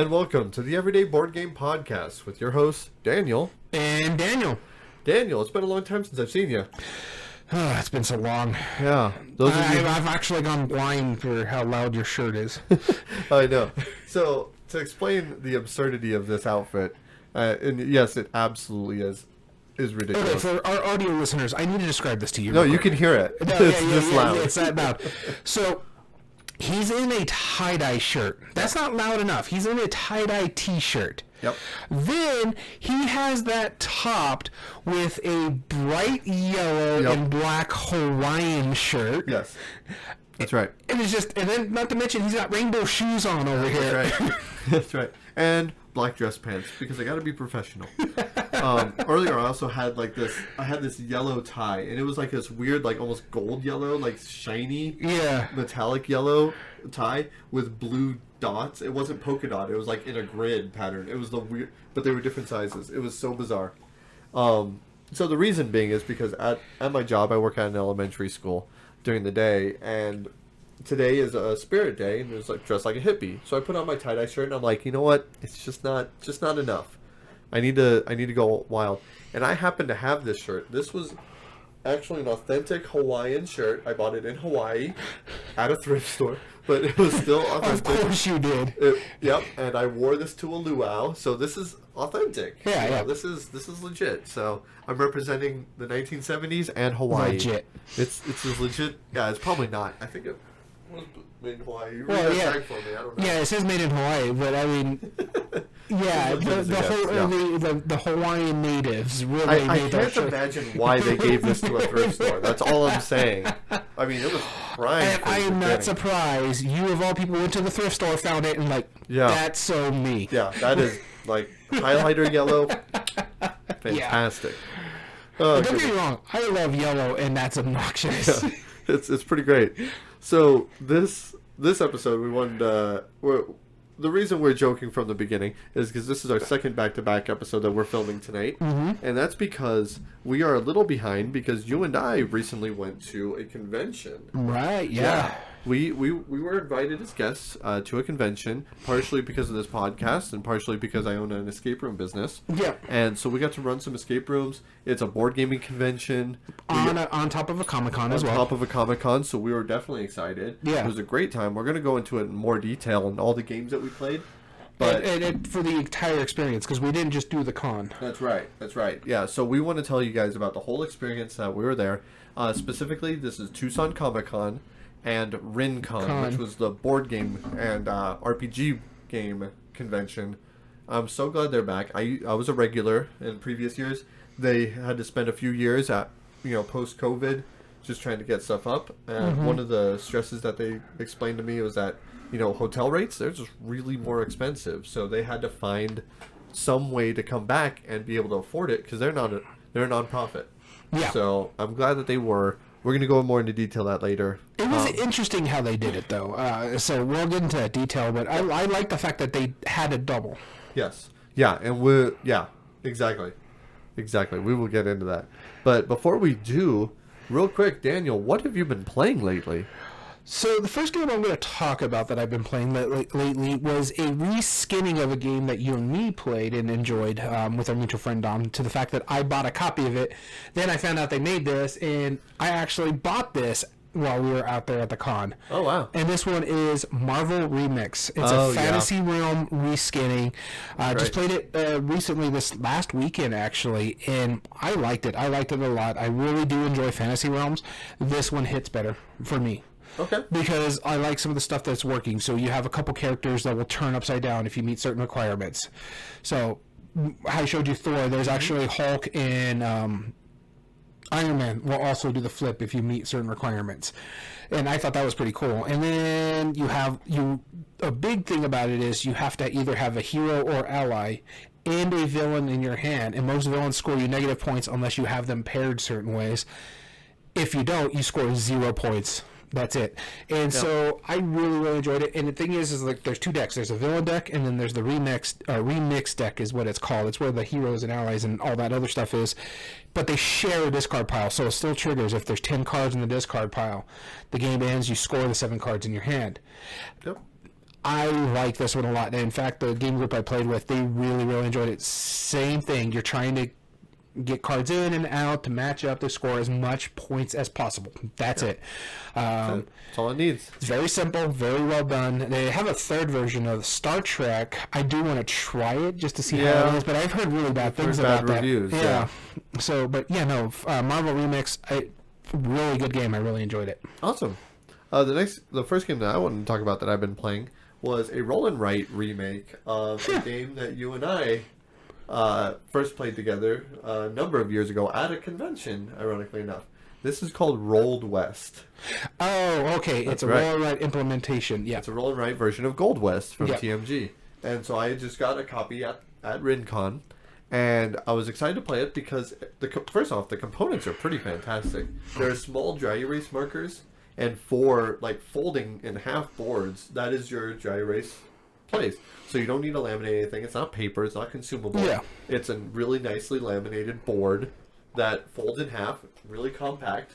and welcome to the Everyday Board Game Podcast with your hosts, Daniel. And Daniel. Daniel, it's been a long time since I've seen you. Oh, it's been so long. Yeah. I've actually gone blind for how loud your shirt is. I know. So, to explain the absurdity of this outfit, and yes, it absolutely is ridiculous. Okay, for our audio listeners, I need to describe this to you. No, you can hear it. No, It's this loud. Yeah, it's that loud. So, he's in a tie-dye shirt. That's not loud enough. He's in a tie-dye t-shirt. Yep. Then he has that topped with a bright yellow and black Hawaiian shirt. Yes. That's right. And it's just, and then not to mention he's got rainbow shoes on over here. That's right. That's right. And black dress pants because I got to be professional. Earlier, I also had this yellow tie, and it was like this weird, like almost gold yellow, like shiny, metallic yellow tie with blue dots. It wasn't polka dot. It was like in a grid pattern. It was the weird, but they were different sizes. It was so bizarre. So the reason being is because at my job, I work at an elementary school during the day, and today is a spirit day, and it's like dressed like a hippie. So I put on my tie-dye shirt, and I'm like, you know what? It's just not enough. I need to go wild. And I happen to have this shirt. This was actually an authentic Hawaiian shirt. I bought it in Hawaii at a thrift store, but it was still authentic. Of course you did. Yep, and I wore this to a luau, so this is authentic. Yeah, yeah. This is legit. So I'm representing the 1970s and Hawaii. Legit. It's as legit. Yeah, it's probably not. I think it was made in Hawaii. You Well, read yeah. that tag for me. I don't know. Yeah, it says made in Hawaii, but I mean, yeah, the Hawaiian natives really I made that can't shirt. imagine why they gave this to a thrift store. That's all I'm saying. I mean, it was prime. And I am not surprised. You, of all people, went to the thrift store, found it, and like, that's so me. Yeah, that is like highlighter yellow. Fantastic. Don't get me wrong, I love yellow, and that's obnoxious. Yeah, it's pretty great. So this episode, we wanted the reason we're joking from the beginning is because this is our second back-to-back episode that we're filming tonight, and that's because we are a little behind because you and I recently went to a convention. Right? Yeah. We were invited as guests to a convention, partially because of this podcast and partially because I own an escape room business. Yeah. And so we got to run some escape rooms. It's a board gaming convention. On top of a Comicon as well. On top of a Comicon, so we were definitely excited. Yeah. It was a great time. We're going to go into it in more detail and all the games that we played. But and for the entire experience, because we didn't just do the con. That's right. Yeah, so we want to tell you guys about the whole experience that we were there. Specifically, this is Tucson Comicon and Rincon, which was the board game and RPG game convention. I'm so glad they're back. I was a regular in previous years. They had to spend a few years at, post-COVID, just trying to get stuff up. And one of the stresses that they explained to me was that, hotel rates, they're just really more expensive. So they had to find some way to come back and be able to afford it because they're a nonprofit. Yeah. So I'm glad that they were. We're going to go more into detail that later. It was interesting how they did it, though. So we'll get into that detail, but I like the fact that they had a double. Yes. Yeah, and exactly. Exactly. We will get into that. But before we do, real quick, Daniel, what have you been playing lately? So the first game I'm going to talk about that I've been playing lately was a reskinning of a game that you and me played and enjoyed with our mutual friend Dom, to the fact that I bought a copy of it. Then I found out they made this, and I actually bought this while we were out there at the con. Oh, wow. And this one is Marvel Remix. It's a Fantasy Realm reskinning. Just played it recently this last weekend, actually, and I liked it. I liked it a lot. I really do enjoy Fantasy Realms. This one hits better for me. Okay. Because I like some of the stuff that's working. So you have a couple characters that will turn upside down if you meet certain requirements. So I showed you Thor. There's actually Hulk and Iron Man will also do the flip if you meet certain requirements. And I thought that was pretty cool. And then a big thing about it is you have to either have a hero or ally and a villain in your hand. And most villains score you negative points unless you have them paired certain ways. If you don't, you score 0 points. That's it. And so I really, really enjoyed it. And the thing is like there's two decks. There's a villain deck, and then there's the remix deck is what it's called. It's where the heroes and allies and all that other stuff is. But they share a discard pile, so it still triggers if there's 10 cards in the discard pile. The game ends, you score the 7 cards in your hand. Yep. I like this one a lot. And in fact, the game group I played with, they really, really enjoyed it. Same thing. You're trying to get cards in and out to match up to score as much points as possible. That's it. That's all it needs. It's very simple, very well done. They have a third version of Star Trek. I do want to try it just to see how it is, but I've heard really bad things about that. Reviews, yeah. So, but yeah, no, Marvel Remix, really good game. I really enjoyed it. Awesome. The first game that I wanted to talk about that I've been playing was a Roll and Write remake of a game that you and I first played together a number of years ago at a convention, ironically enough. This is called Rolled West. Oh, okay. It's a right. Roll and Write implementation. Yeah. It's a Roll and Write version of Gold West from Yep. TMG. And so I just got a copy at Rincon, and I was excited to play it because, first off, the components are pretty fantastic. There are small dry erase markers and 4 folding in half boards. That is your dry erase place. So you don't need to laminate anything. It's not paper. It's not consumable. Yeah. It's a really nicely laminated board that folds in half, really compact,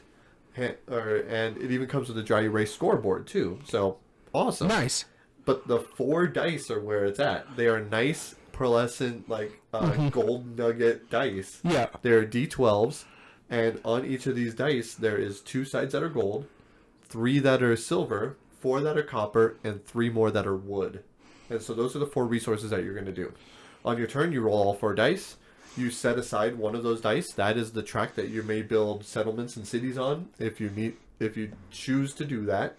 and it even comes with a dry erase scoreboard too. So awesome. Nice. But the 4 dice are where it's at. They are nice, pearlescent, gold nugget dice. Yeah. They're D12s, and on each of these dice, there is 2 sides that are gold, 3 that are silver, 4 that are copper, and 3 more that are wood. And so those are the 4 resources that you're going to do. On your turn, you roll all 4 dice. You set aside one of those dice. That is the track that you may build settlements and cities on if you choose to do that.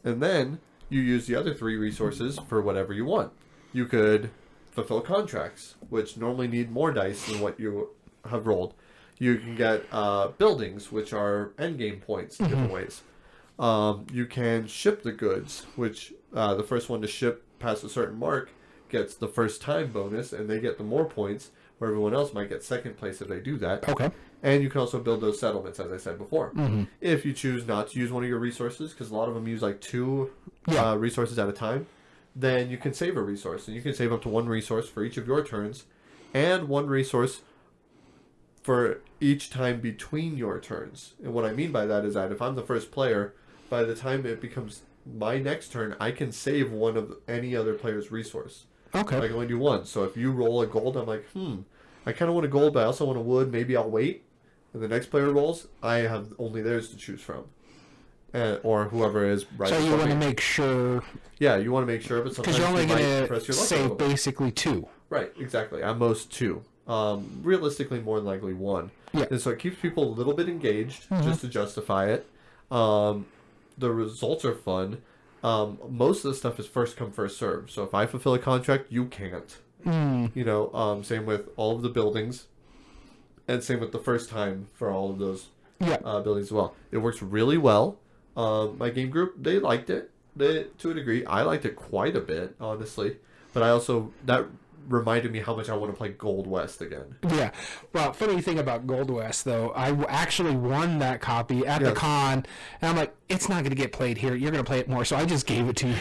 And then you use the other 3 resources for whatever you want. You could fulfill contracts, which normally need more dice than what you have rolled. You can get buildings, which are endgame points in different ways. You can ship the goods, which the first one to ship past a certain mark gets the first time bonus, and they get the more points, where everyone else might get second place if they do that. Okay. And you can also build those settlements, as I said before. If you choose not to use one of your resources, because a lot of them use 2 resources at a time, then you can save a resource. And you can save up to 1 resource for each of your turns, and 1 resource for each time between your turns. And what I mean by that is that if I'm the first player, by the time it becomes my next turn, I can save one of any other player's resource. Okay. I can only do 1. So if you roll a gold, I'm like, I kind of want a gold, but I also want a wood. Maybe I'll wait. And the next player rolls, I have only theirs to choose from. Or whoever is right. So you want to make sure... Yeah, you want to make sure, but sometimes because you're only going to save basically 2. Right, exactly. At most 2. Realistically, more than likely 1. Yeah. And so it keeps people a little bit engaged, just to justify it. The results are fun. Most of the stuff is first come, first serve. So if I fulfill a contract, you can't. Same with all of the buildings, and same with the first time for all of those buildings as well. It works really well. My game group, they liked it to a degree. I liked it quite a bit, honestly. But that reminded me how much I want to play Gold West again. Yeah. Well, funny thing about Gold West, though, I actually won that copy at the con, and I'm like, it's not going to get played here. You're going to play it more, so I just gave it to you.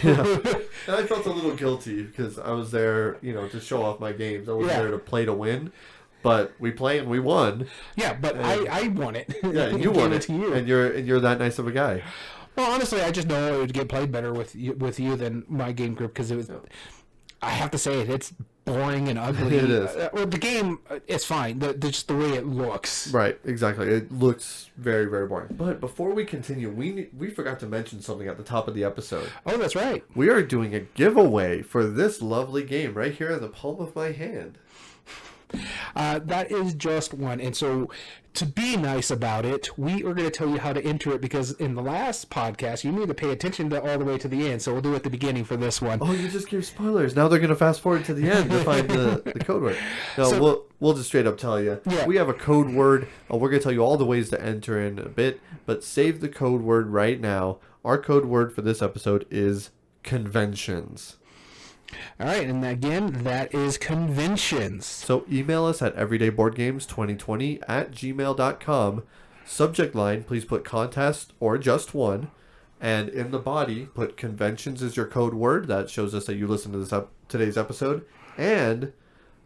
And I felt a little guilty because I was there, to show off my games. I was there to play to win, but we play and we won. Yeah, but I won it. Yeah, you won it, to you. and you're that nice of a guy. Well, honestly, I just know it would get played better with you than my game group because it was. Yeah. I have to say it's boring and ugly. It is. Well, the game is fine. Just the way it looks. Right, exactly. It looks very, very boring. But before we continue, we forgot to mention something at the top of the episode. Oh, that's right. We are doing a giveaway for this lovely game right here in the palm of my hand. That is just one. And so to be nice about it, we are going to tell you how to enter it because in the last podcast, you need to pay attention to all the way to the end. So we'll do it at the beginning for this one. Oh, you just gave spoilers. Now they're going to fast forward to the end to find the code word. No, so, we'll just straight up tell you. Yeah. We have a code word. We're going to tell you all the ways to enter in a bit, but save the code word right now. Our code word for this episode is conventions. All right, and again, that is conventions. So email us at everydayboardgames2020@gmail.com. Subject line, please put contest or just one. And in the body, put conventions as your code word. That shows us that you listened to today's episode. And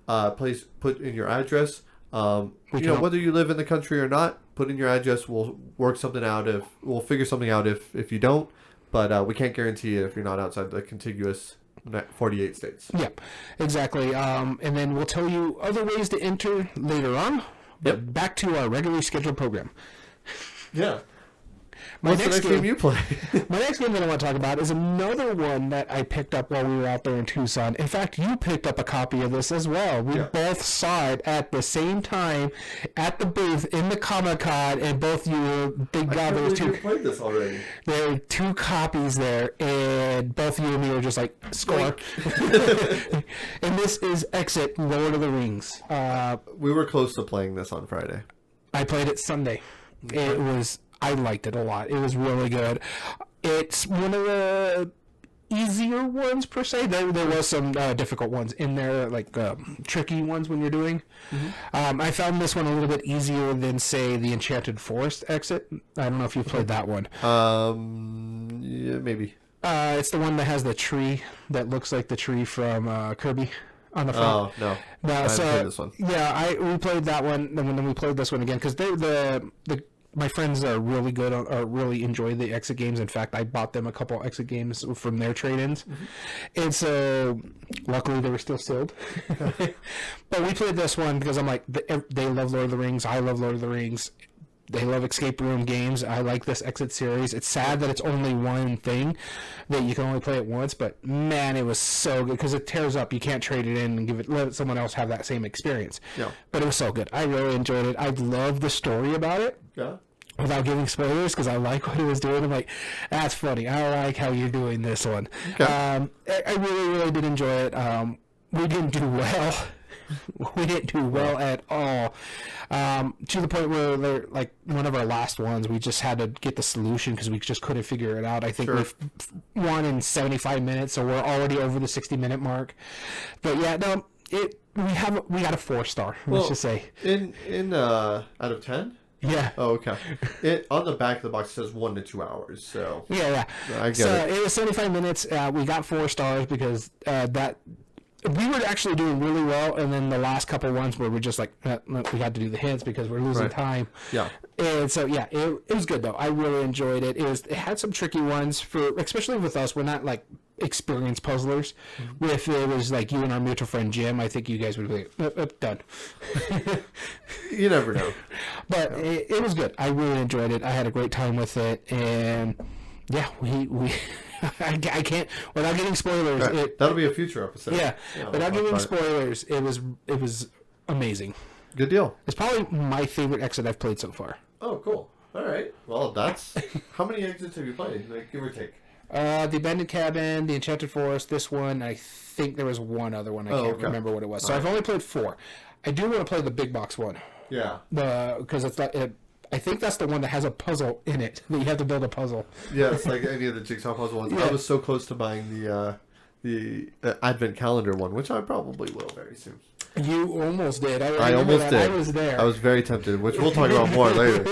please put in your address. Whether you live in the country or not, put in your address. We'll work something out. We'll figure something out if you don't. but we can't guarantee it if you're not outside the contiguous 48 states. Yep, exactly. And then we'll tell you other ways to enter later on. But Yep. back to our regularly scheduled program. Yeah. My What's the next next game you play? My next game that I want to talk about is another one that I picked up while we were out there in Tucson. In fact, you picked up a copy of this as well. We both saw it at the same time at the booth in the Comicon, and both you were big I there was can't believe two. you played this already. There were 2 copies there, and both you and me were just like, score. And this is Exit Lord of the Rings. We were close to playing this on Friday. I played it Sunday. I liked it a lot. It was really good. It's one of the easier ones per se. There was some difficult ones in there, like tricky ones when you're doing. Mm-hmm. I found this one a little bit easier than, say, the Enchanted Forest Exit. I don't know if you've played that one. Yeah, maybe. It's the one that has the tree that looks like the tree from Kirby on the front. Oh, no. No, I haven't so played this one. yeah, we played that one, and then we played this one again because my friends are really good really enjoy the Exit games. In fact, I bought them a couple Exit games from their trade-ins, and so luckily they were still sealed. But we played this one because I'm like, they love Lord of the Rings. I love Lord of the Rings. They love escape room games. I like this Exit series. It's sad that it's only one thing, that you can only play it once, but man, it was so good because it tears up. You can't trade it in and let someone else have that same experience. Yeah. But it was so good. I really enjoyed it. I love the story about it. Yeah. Without giving spoilers, because I like what he was doing. I'm like, that's funny. I like how you're doing this one. Okay. I really, really did enjoy it. We didn't do well. We didn't do well at all. To the point where, like, one of our last ones, we just had to get the solution because we just couldn't figure it out. I think we won in 75 minutes, so we're already over the 60-minute mark. But yeah, no, we got a 4-star. Let's just say in out of 10. Yeah. Oh, okay. On the back of the box it says 1 to 2 hours. So yeah. I get it. It was 75 minutes. We got 4 stars because that. We were actually doing really well, and then the last couple ones where we're just like, we had to do the hints because we're losing time. Yeah. And so, yeah, it was good, though. I really enjoyed it. It had some tricky ones, especially with us. We're not, like, experienced puzzlers. Mm-hmm. If it was, like, you and our mutual friend Jim, I think you guys would be like, done. You never know. But it was good. I really enjoyed it. I had a great time with it, and... yeah, we I can't without getting spoilers. Right. That'll be a future episode. Yeah, without giving spoilers, it was amazing. Good deal. It's probably my favorite Exit I've played so far. Oh, cool. All right. Well, that's how many Exits have you played? Like, give or take. The Abandoned Cabin, the Enchanted Forest. This one, I think there was one other one. I can't remember what it was. So I've only played 4. I do want to play the big box one. Yeah. Because it's like I think that's the one that has a puzzle in it that you have to build a puzzle. Yeah, it's like any of the jigsaw puzzle ones. Yeah. I was so close to buying the Advent calendar one, which I probably will very soon. You almost did. I almost did. I was there. I was very tempted, which we'll talk about more later.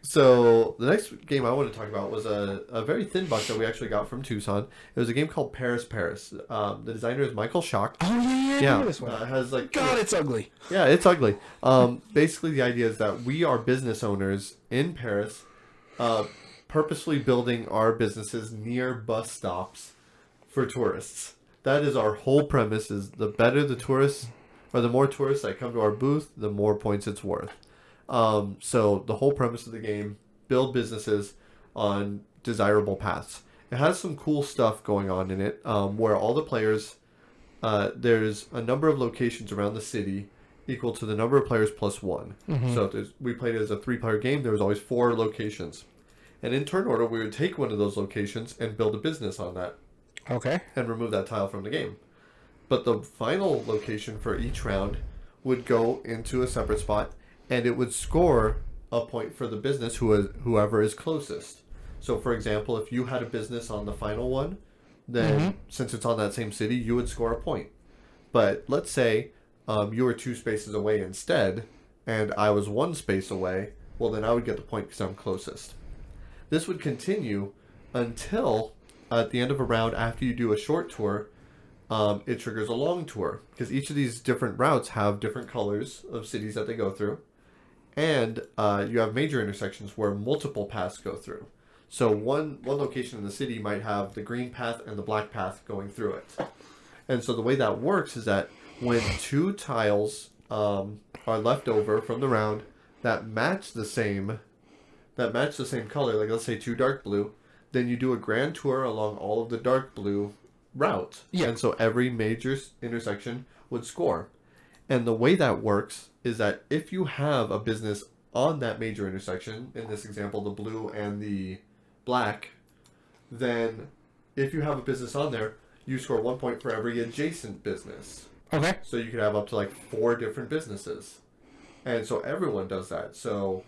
So the next game I want to talk about was a very thin box that we actually got from Tucson. It was a game called Paris. The designer is Michael Schock. Oh yeah. This one. It has like it's ugly. Yeah, it's ugly. Basically, the idea is that we are business owners in Paris, purposely building our businesses near bus stops for tourists. That is our whole premise, is the better the tourists, or the more tourists that come to our booth, the more points it's worth. So the whole premise of the game, build businesses on desirable paths. It has some cool stuff going on in it, where all the players, there's a number of locations around the city equal to the number of players plus 1. Mm-hmm. So we played it as a 3-player game. There was always 4 locations. And in turn order, we would take one of those locations and build a business on that. Okay. And remove that tile from the game. But the final location for each round would go into a separate spot, and it would score a point for the business whoever is closest. So, for example, if you had a business on the final one, then since it's on that same city, you would score a point. But let's say you were 2 spaces away instead, and I was 1 space away, well, then I would get the point because I'm closest. This would continue until... at the end of a round, after you do a short tour, it triggers a long tour. Because each of these different routes have different colors of cities that they go through. And you have major intersections where multiple paths go through. So one location in the city might have the green path and the black path going through it. And so the way that works is that when 2 tiles are left over from the round that match the same color, like let's say 2 dark blue, then you do a grand tour along all of the dark blue route. Yeah. And so every major intersection would score. And the way that works is that if you have a business on that major intersection, in this example, the blue and the black, then if you have a business on there, you score 1 point for every adjacent business. Okay. So you could have up to like 4 different businesses. And so everyone does that. So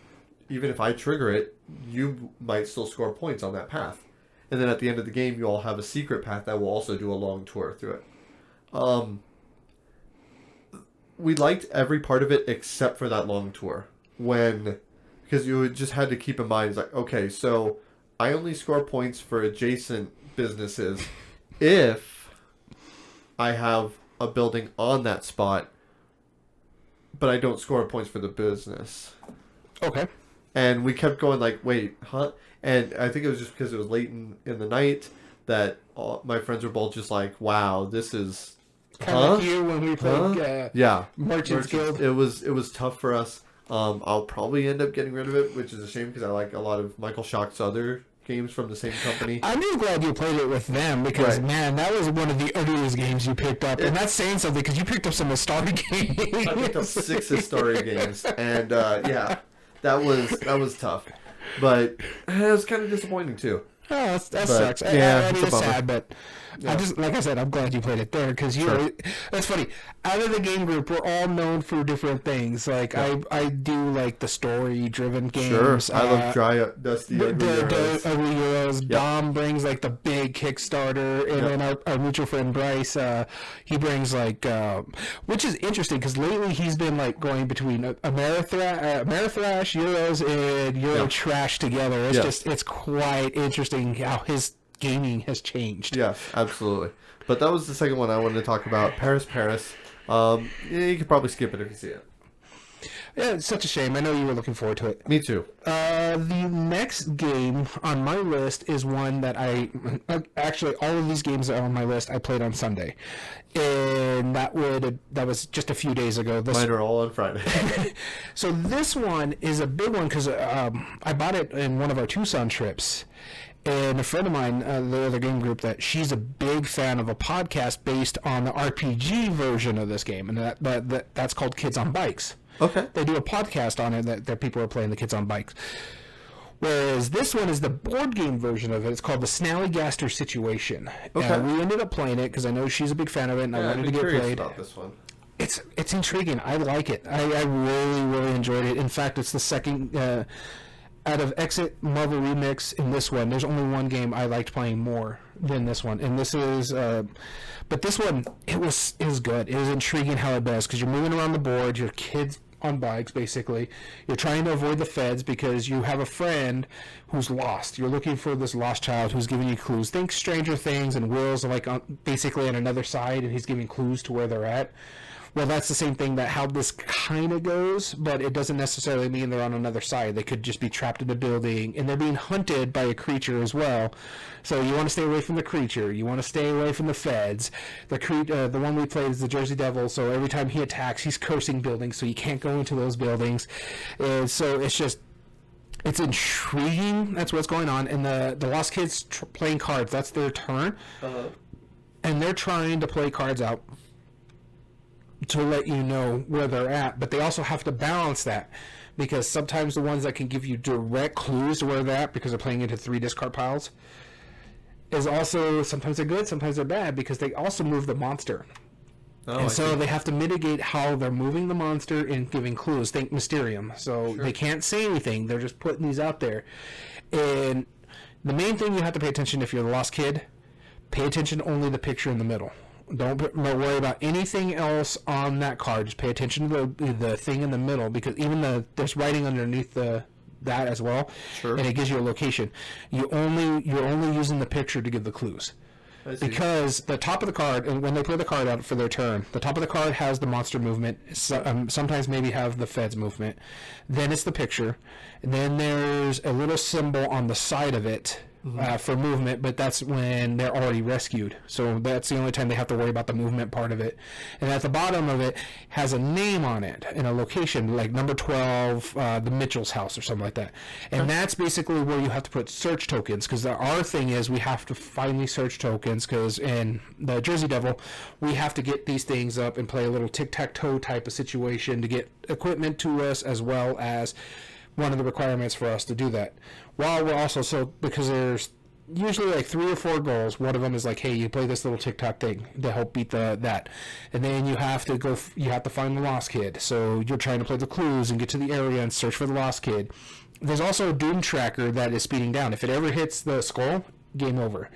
even if I trigger it, you might still score points on that path. And then at the end of the game, you all have a secret path that will also do a long tour through it. We liked every part of it except for that long tour. Because you just had to keep in mind, it's like, okay, so I only score points for adjacent businesses if I have a building on that spot, but I don't score points for the business. Okay. And we kept going like, wait, huh? And I think it was just because it was late in the night that my friends were both just like, wow, this is... Kind of like you when we played Merchants Guild. It was tough for us. I'll probably end up getting rid of it, which is a shame because I like a lot of Michael Schock's other games from the same company. I'm just glad you played it with them because, man, that was one of the ugliest games you picked up. And that's saying something because you picked up some Historia games. I picked up 6 Historia games. And, that was tough. But it was kind of disappointing, too. Oh, that sucks. Yeah, I mean, it's sad, but I just, like I said, I'm glad you played it there because that's funny. Out of the game group, we're all known for different things. Like I do like the story-driven games. Sure, I love Dusty Ugly Euros. Yep. Dom brings like the big Kickstarter, and then our mutual friend Bryce, he brings like, which is interesting because lately he's been like going between Amerithrash, Euros, and Euro Trash together. It's it's quite interesting how his gaming has changed. Yeah, absolutely. But that was the second one I wanted to talk about. Paris. You could probably skip it if you see it. Yeah, it's such a shame. I know you were looking forward to it. Me too. The next game on my list is one that actually all of these games that are on my list I played on Sunday, and that was just a few days ago. Mine are all on Friday. So this one is a big one because I bought it in one of our Tucson trips. And a friend of mine, the other game group, that she's a big fan of a podcast based on the RPG version of this game, and that's called Kids on Bikes. Okay. They do a podcast on it that people are playing the Kids on Bikes. Whereas this one is the board game version of it. It's called the Snallygaster Situation. Okay. We ended up playing it because I know she's a big fan of it, and I wanted to get played. About this one. It's intriguing. I like it. I really, really enjoyed it. In fact, it's the second... out of Exit Marvel Remix in this one, there's only one game I liked playing more than this one, and this is, but this one it was good. It was intriguing how it does because you're moving around the board, you're kids on bikes basically. You're trying to avoid the feds because you have a friend who's lost. You're looking for this lost child who's giving you clues. Think Stranger Things, and Will's like basically on another side, and he's giving clues to where they're at. Well, that's the same thing that how this kind of goes, but it doesn't necessarily mean they're on another side. They could just be trapped in a building, and they're being hunted by a creature as well. So you want to stay away from the creature. You want to stay away from the feds. The one we played is the Jersey Devil, so every time he attacks, he's cursing buildings, so you can't go into those buildings. And so it's intriguing. That's what's going on. And the Lost Kids playing cards, that's their turn. Uh-huh. And they're trying to play cards out to let you know where they're at, but they also have to balance that because sometimes the ones that can give you direct clues to where they're at because they're playing into 3 discard piles is also sometimes they're good, sometimes they're bad because they also move the monster. And so they have to mitigate how they're moving the monster and giving clues. Think Mysterium. So they can't say anything. They're just putting these out there. And the main thing you have to pay attention if you're the Lost Kid, pay attention to only the picture in the middle. Don't worry about anything else on that card. Just pay attention to the thing in the middle because even there's writing underneath that as well, and it gives you a location. You're only using the picture to give the clues. I see. Because the top of the card, and when they play the card out for their turn, the top of the card has the monster movement. Sometimes maybe have the feds movement. Then it's the picture, and then there's a little symbol on the side of it. For movement, but that's when they're already rescued. So that's the only time they have to worry about the movement part of it. And at the bottom of it has a name on it and a location, like number 12, the Mitchell's house or something like that. And that's basically where you have to put search tokens, because our thing is we have to find these search tokens, because in the Jersey Devil, we have to get these things up and play a little tic-tac-toe type of situation to get equipment to us, as well as one of the requirements for us to do that. While we're also, because there's usually like 3 or 4 goals. One of them is like, hey, you play this little TikTok thing to help beat that. And then you have to find the lost kid. So you're trying to play the clues and get to the area and search for the lost kid. There's also a doom tracker that is speeding down. If it ever hits the skull, game over.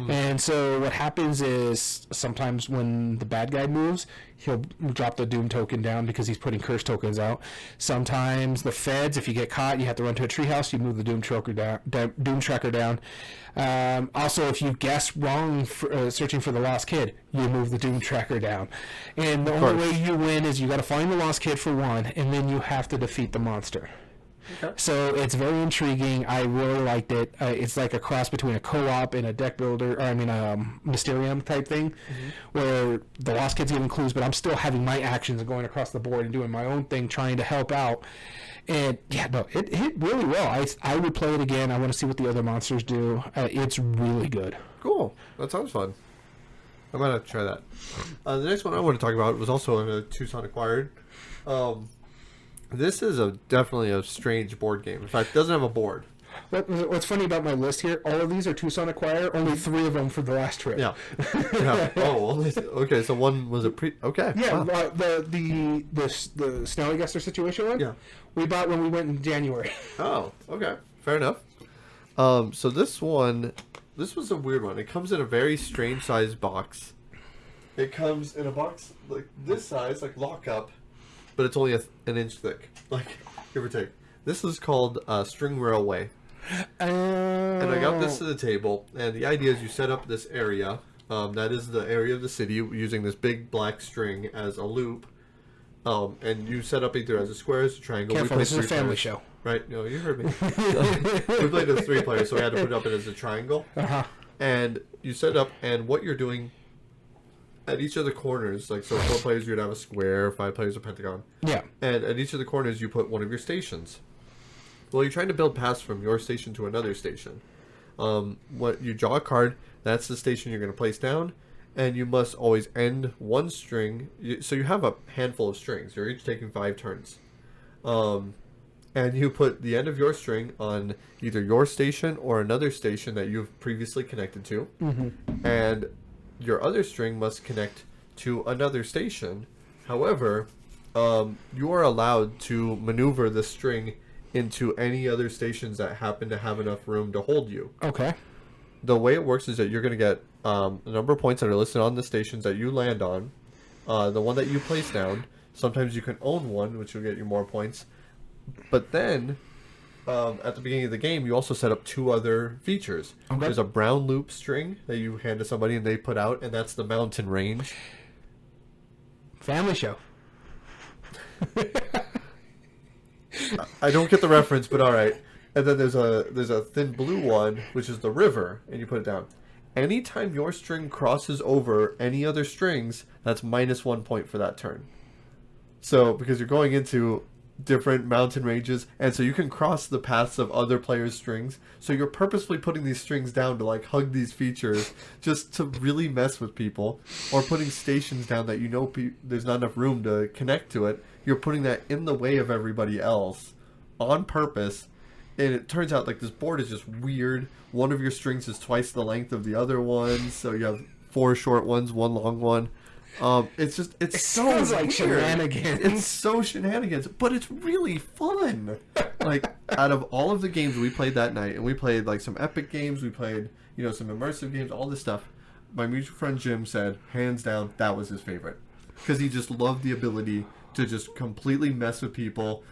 And so what happens is sometimes when the bad guy moves, he'll drop the doom token down because he's putting curse tokens out. Sometimes the feds, if you get caught, you have to run to a treehouse. You move the doom tracker down. Also, if you guess wrong searching for the lost kid, you move the doom tracker down. And the only way you win is you got to find the lost kid for one, and then you have to defeat the monster. Okay. So it's very intriguing. I really liked it. It's like a cross between a co-op and a deck builder, Mysterium type thing, where the lost kid's giving clues, but I'm still having my actions and going across the board and doing my own thing, trying to help out. And it hit really well. I would play it again. I want to see what the other monsters do. It's really good. Cool. That sounds fun. I might have to try that. The next one I want to talk about was also a Tucson acquired. This is definitely a strange board game. In fact, it doesn't have a board. What's funny about my list here, all of these are Tucson acquired, only 3 of them for the last trip. Yeah. Oh, okay, so one was okay. Yeah, wow. The Snallygaster situation one? Yeah. We bought when we went in January. Oh, okay. Fair enough. So this was a weird one. It comes in a very strange sized box. It comes in a box like this size, like lockup, but it's only an inch thick, like give or take. This is called String Railway. And I got this to the table, and the idea is you set up this area. That is the area of the city using this big black string as a loop. And you set up either as a square, as a triangle. Careful, this is a family show. Right? No, you heard me. We played as 3 players, so we had to put it up as a triangle. Uh-huh. And you set up, and what you're doing at each of the corners, like so 4 players you'd have a square, 5 players a pentagon. Yeah. And at each of the corners you put one of your stations. Well, you're trying to build paths from your station to another station. What you draw a card, that's the station you're going to place down, and you must always end one string. So you have a handful of strings. You're each taking 5 turns. And you put the end of your string on either your station or another station that you've previously connected to. Mm-hmm. And your other string must connect to another station. However, you are allowed to maneuver the string into any other stations that happen to have enough room to hold you. Okay. The way it works is that you're going to get a number of points that are listed on the stations that you land on. The one that you place down. Sometimes you can own one, which will get you more points. But then, at the beginning of the game, you also set up 2 other features. Okay. There's a brown loop string that you hand to somebody and they put out, and that's the mountain range. Family show. I don't get the reference, but all right. And then there's a thin blue one, which is the river, and you put it down. Anytime your string crosses over any other strings, that's -1 point for that turn. So, because you're going into different mountain ranges, and so you can cross the paths of other players' strings, so you're purposefully putting these strings down to like hug these features just to really mess with people, or putting stations down that there's not enough room to connect to it. You're putting that in the way of everybody else on purpose, and it turns out like this board is just weird. One of your strings is twice the length of the other one, so you have 4 short ones, 1 long one. It sounds like shenanigans. It's so shenanigans, but it's really fun. Like, out of all of the games we played that night, and we played like some epic games, we played, some immersive games, all this stuff. My mutual friend Jim said, hands down, that was his favorite. Because he just loved the ability to just completely mess with people,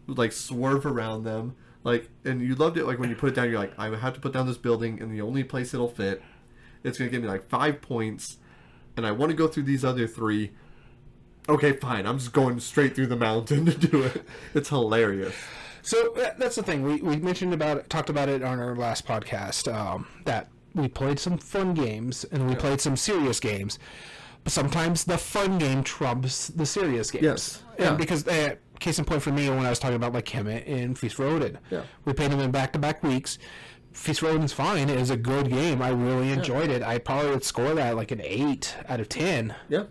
like swerve around them. Like, and you loved it like when you put it down, you're like, I have to put down this building in the only place it'll fit. it's going to give me like 5 points, and I want to go through these other 3. Okay, fine. I'm just going straight through the mountain to do it. It's hilarious. So that's the thing. We talked about it on our last podcast, that we played some fun games and we played some serious games. But sometimes the fun game trumps the serious games. Yes. And because, case in point for me, when I was talking about like Kemet and Feast for Odin. Yeah. We played them in back-to-back weeks. Feast for Odin's fine. It was a good game. I really enjoyed it. I probably would score that like an 8 out of 10. Yeah.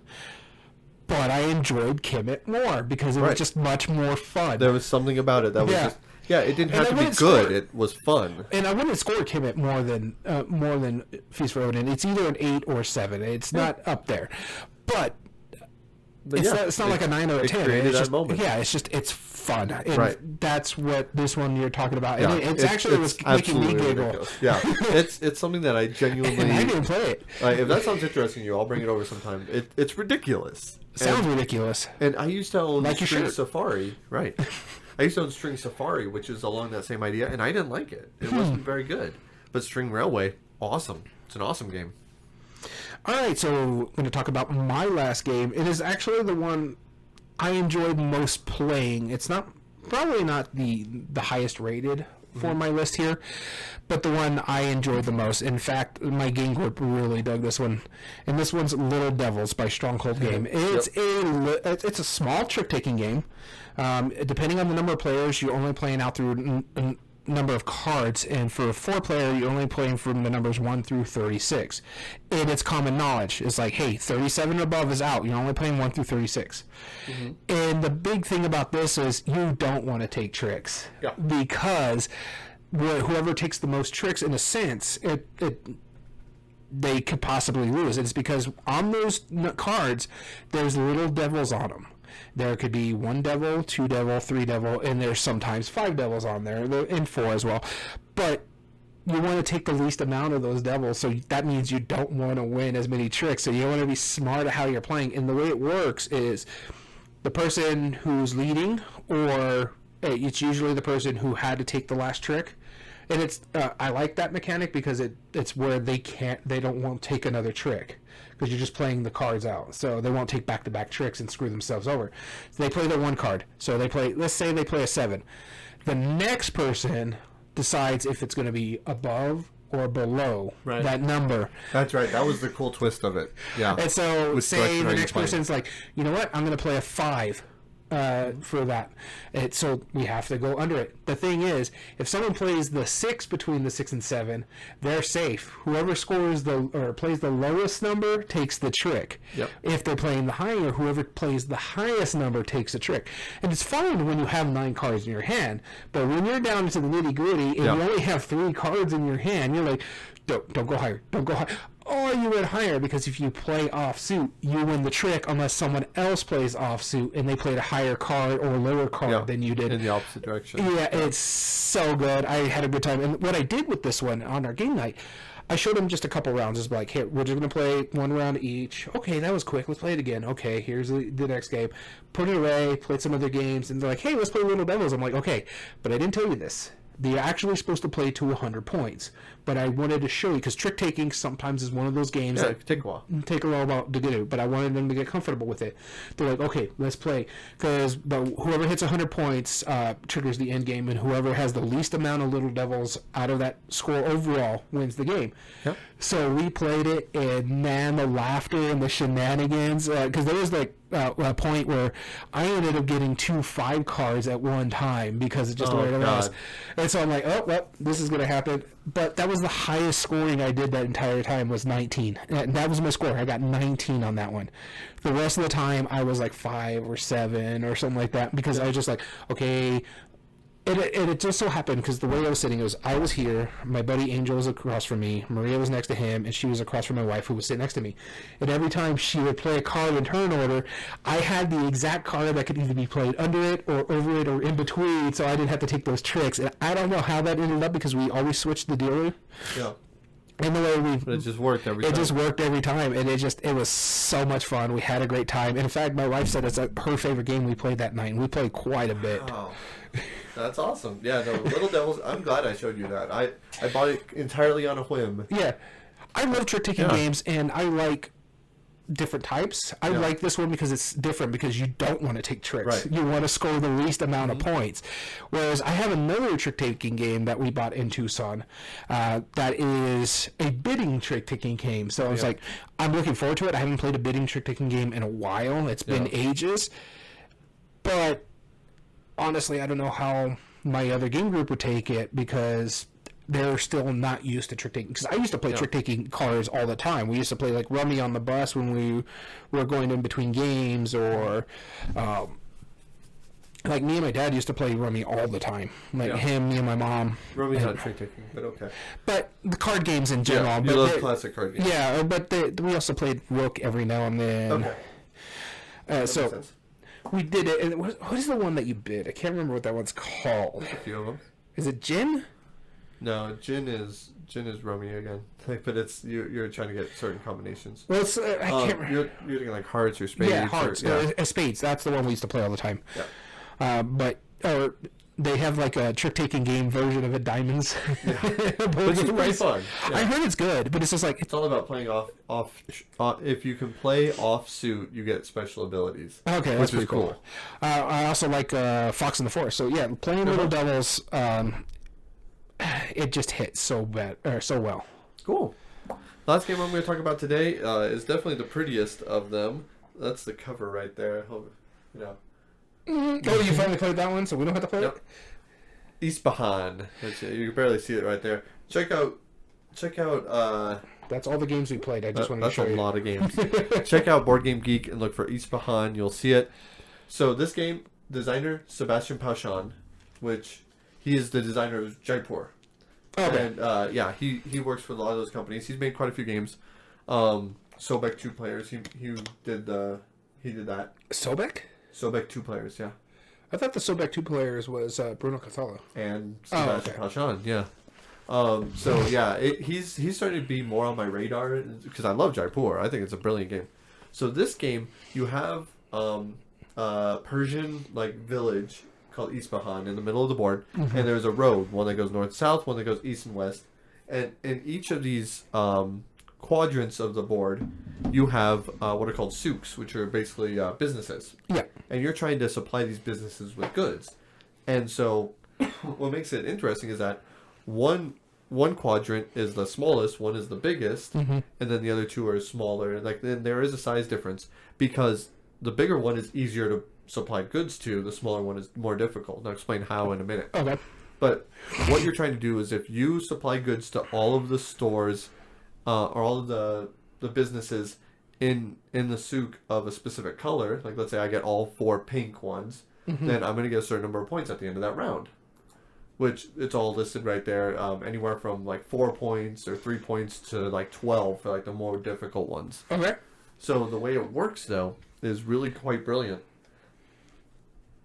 But I enjoyed Kemet more because it was just much more fun. There was something about it that was just... Yeah, it didn't have to be good. It was fun. And I wouldn't score Kemet more than Feast for Odin. It's either an 8 or 7. It's not up there. But it's not like a 9 or a 10. It's just, moment. Yeah, it's fun. And that's what this one you're talking about. And yeah, it was making me giggle. Ridiculous. Yeah, it's something that I genuinely... And I didn't play it. If that sounds interesting to you, I'll bring it over sometime. It's ridiculous. Sounds ridiculous. And I used to own like String Safari. Right. I used to own String Safari, which is along that same idea, and I didn't like it. It wasn't very good. But String Railway, awesome. It's an awesome game. All right, so I'm going to talk about my last game. It is actually the one I enjoyed most playing. It's probably not the highest rated for my list here, but the one I enjoyed the most. In fact, my game group really dug this one, and this one's Little Devils by Stronghold Game. It's a small trick-taking game. Depending on the number of players, you're only playing out through a number of cards, and for a 4-player, you're only playing from the numbers 1 through 36. And it's common knowledge. It's like, hey, 37 above is out. You're only playing 1 through 36. Mm-hmm. And the big thing about this is you don't want to take tricks. Yeah. Because whoever takes the most tricks, in a sense, they could possibly lose. It's because on those cards, there's little devils on them. There could be 1 devil, 2 devil, 3 devil, and there's sometimes 5 devils on there, and 4 as well. But you want to take the least amount of those devils, so that means you don't want to win as many tricks. So you want to be smart at how you're playing. And the way it works is the person who's leading, or it's usually the person who had to take the last trick. And it's I like that mechanic because it's where they won't take another trick, because you're just playing the cards out. So they won't take back-to-back tricks and screw themselves over. So they play their 1 card. So let's say they play a 7. The next person decides if it's going to be above or below that number. That's right. That was the cool twist of it. Yeah. And so say the next person's like, you know what? I'm going to play a 5. For that. So we have to go under it. The thing is, if someone plays the 6 between the 6 and 7, they're safe. Whoever scores plays the lowest number takes the trick. Yep. If they're playing the higher, whoever plays the highest number takes the trick. And it's fine when you have 9 cards in your hand, but when you're down to the nitty-gritty and you only have 3 cards in your hand, you're like, don't go higher. Don't go higher. Or you went higher, because if you play offsuit, you win the trick unless someone else plays offsuit and they played a higher card or lower card than you did. In the opposite direction. Yeah, it's so good. I had a good time. And what I did with this one on our game night, I showed them just a couple rounds. It's like, here, we're just going to play 1 round each. Okay, that was quick. Let's play it again. Okay, here's the next game. Put it away, played some other games, and they're like, hey, let's play Little Devils. I'm like, okay, but I didn't tell you this. They're actually supposed to play to 100 points. But I wanted to show you, because trick-taking sometimes is one of those games that it can take a while. Take a while to get it, but I wanted them to get comfortable with it. They're like, okay, let's play. But whoever hits 100 points triggers the end game, and whoever has the least amount of Little Devils out of that score overall wins the game. Yep. So we played it, and man, the laughter and the shenanigans, because there was like a point where I ended up getting 2 5 cards at one time because it just the way it was. And so I'm like, oh, well, this is going to happen. But that was the highest scoring I did that entire time, was 19. And that was my score. I got 19 on that one. The rest of the time, I was like 5 or 7 or something like that, because I was just like, okay. And it just so happened, because the way I was sitting was, I was here, my buddy Angel was across from me, Maria was next to him, and she was across from my wife, who was sitting next to me. And every time she would play a card in turn order, I had the exact card that could either be played under it or over it or in between, so I didn't have to take those tricks. And I don't know how that ended up, because we always switched the dealer. Yeah. And the way But it just worked every time. It just worked every time, and it was so much fun. We had a great time. In fact, my wife said it's her favorite game we played that night. We played quite a bit. Wow. That's awesome. Yeah, no, Little Devils, I'm glad I showed you that. I bought it entirely on a whim. Yeah. I love trick-taking Yeah. games, and I like different types. I Yeah. like this one because it's different, because you don't want to take tricks. Right. You want to score the least amount of points. Whereas I have another trick-taking game that we bought in Tucson that is a bidding trick-taking game. So it's like, I'm looking forward to it. I haven't played a bidding trick-taking game in a while. It's been ages. But honestly, I don't know how my other game group would take it, because they're still not used to trick-taking. Because I used to play trick-taking cards all the time. We used to play like Rummy on the bus when we were going in between games, or like me and my dad used to play Rummy all the time. Like him, me, and my mom. Rummy's not trick-taking, but okay. But the card games in general. Yeah, you but love classic card games. Yeah, but we also played Rook every now and then. Okay. That So makes sense. we did it. And what is the one that you bid? I can't remember what that one's called. A few of them. Is it Gin? No, Gin is Rummy again. But it's you're trying to get certain combinations. Well, it's, I can't remember. You're doing like hearts or spades. Yeah, hearts. Spades. That's the one we used to play all the time. Yeah. But they have like a trick-taking game version of it, Diamonds. Yeah. Which is pretty fun. Yeah. I heard it's good, but it's just like... It's all about playing off. If you can play off suit, you get special abilities. Okay, that's pretty cool. I also like Fox in the Forest. So yeah, playing Little Devils, it just hits so well. Cool. Last game I'm going to talk about today is definitely the prettiest of them. That's the cover right there. You know. Oh, you finally played that one, so we don't have to play it? Ispahan. You can barely see it right there. Check out. That's all the games we played. I just wanted to show you. That's a lot of games. Check out Board Game Geek and look for Ispahan. You'll see it. So this game, designer Sebastian Pauchan, which he is the designer of Jaipur. Okay. And he works for a lot of those companies. He's made quite a few games. Sobek 2 players. He did that. Sobek? Sobek 2 players, yeah. I thought the Sobek 2 players was Bruno Cathala. And Sebastian Pauchan, yeah. So yeah, he's starting to be more on my radar because I love Jaipur. I think it's a brilliant game. So this game, you have Persian like village called Ispahan in the middle of the board, and there's a road, one that goes north-south, one that goes east and west, and in each of these quadrants of the board, you have what are called souks, which are basically businesses. Yeah. And you're trying to supply these businesses with goods. And so what makes it interesting is that one quadrant is the smallest, one is the biggest, and then the other two are smaller. Like then there is a size difference because the bigger one is easier to supply goods to, the smaller one is more difficult. And I'll explain how in a minute. Okay. But what you're trying to do is if you supply goods to all of the stores or all of the businesses in the souk of a specific color, like let's say I get all 4 pink ones, then I'm going to get a certain number of points at the end of that round. Which it's all listed right there, anywhere from like 4 points or 3 points to like 12 for like the more difficult ones. Okay. So the way it works though is really quite brilliant.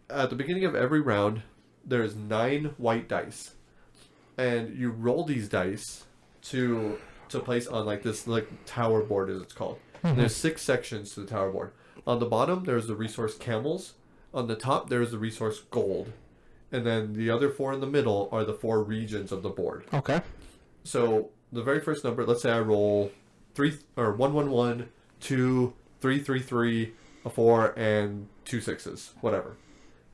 At the beginning of every round, there's 9 white dice, and you roll these dice to place on like this like tower board as it's called. And there's 6 sections to the tower board. On the bottom there's the resource camels. On the top there's the resource gold. And then the other 4 in the middle are the 4 regions of the board. Okay. So the very first number, let's say I roll 1 1 1 2 3 3 3 a 4 and 2 6s, whatever.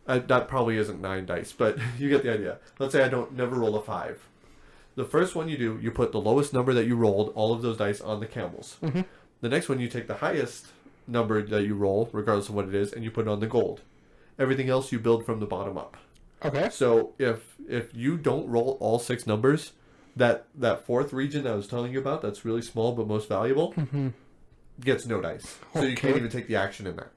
That probably isn't 9 dice, but you get the idea. Let's say I never roll a 5. The first one you do, you put the lowest number that you rolled, all of those dice on the camels. The next one you take the highest number that you roll, regardless of what it is, and you put it on the gold. Everything else you build from the bottom up. Okay. So if you don't roll all 6 numbers, that 4th region that I was telling you about, that's really small but most valuable, gets no dice. So you can't even take the action in that.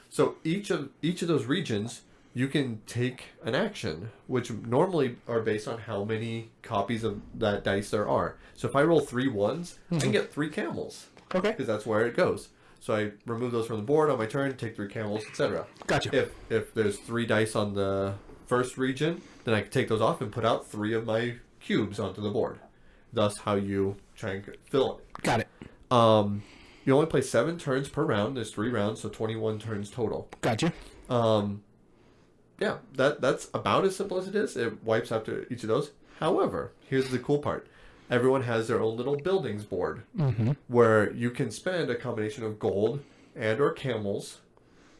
So each of those regions, you can take an action, which normally are based on how many copies of that dice there are. So if I roll 3 1s, I can get 3 camels. Okay. Because that's where it goes. So I remove those from the board on my turn, take 3 camels, etc. Gotcha. If there's 3 dice on the first region, then I can take those off and put out 3 of my cubes onto the board. Thus how you try and fill it. Got it. You only play 7 turns per round. There's 3 rounds, so 21 turns total. Gotcha. Yeah, that's about as simple as it is. It wipes after each of those. However, here's the cool part. everyone has their own little buildings board where you can spend a combination of gold and or camels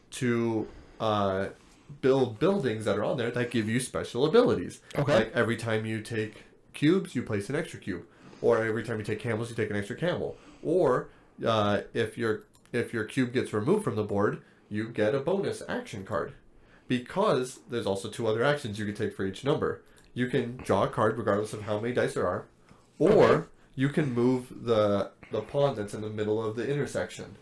to build buildings that are on there that give you special abilities. Okay. Like every time you take cubes, you place an extra cube, or every time you take camels, you take an extra camel, or if your cube gets removed from the board, you get a bonus action card. Because there's also 2 other actions you can take for each number. You can draw a card regardless of how many dice there are, or you can move the pawn that's in the middle of the intersection.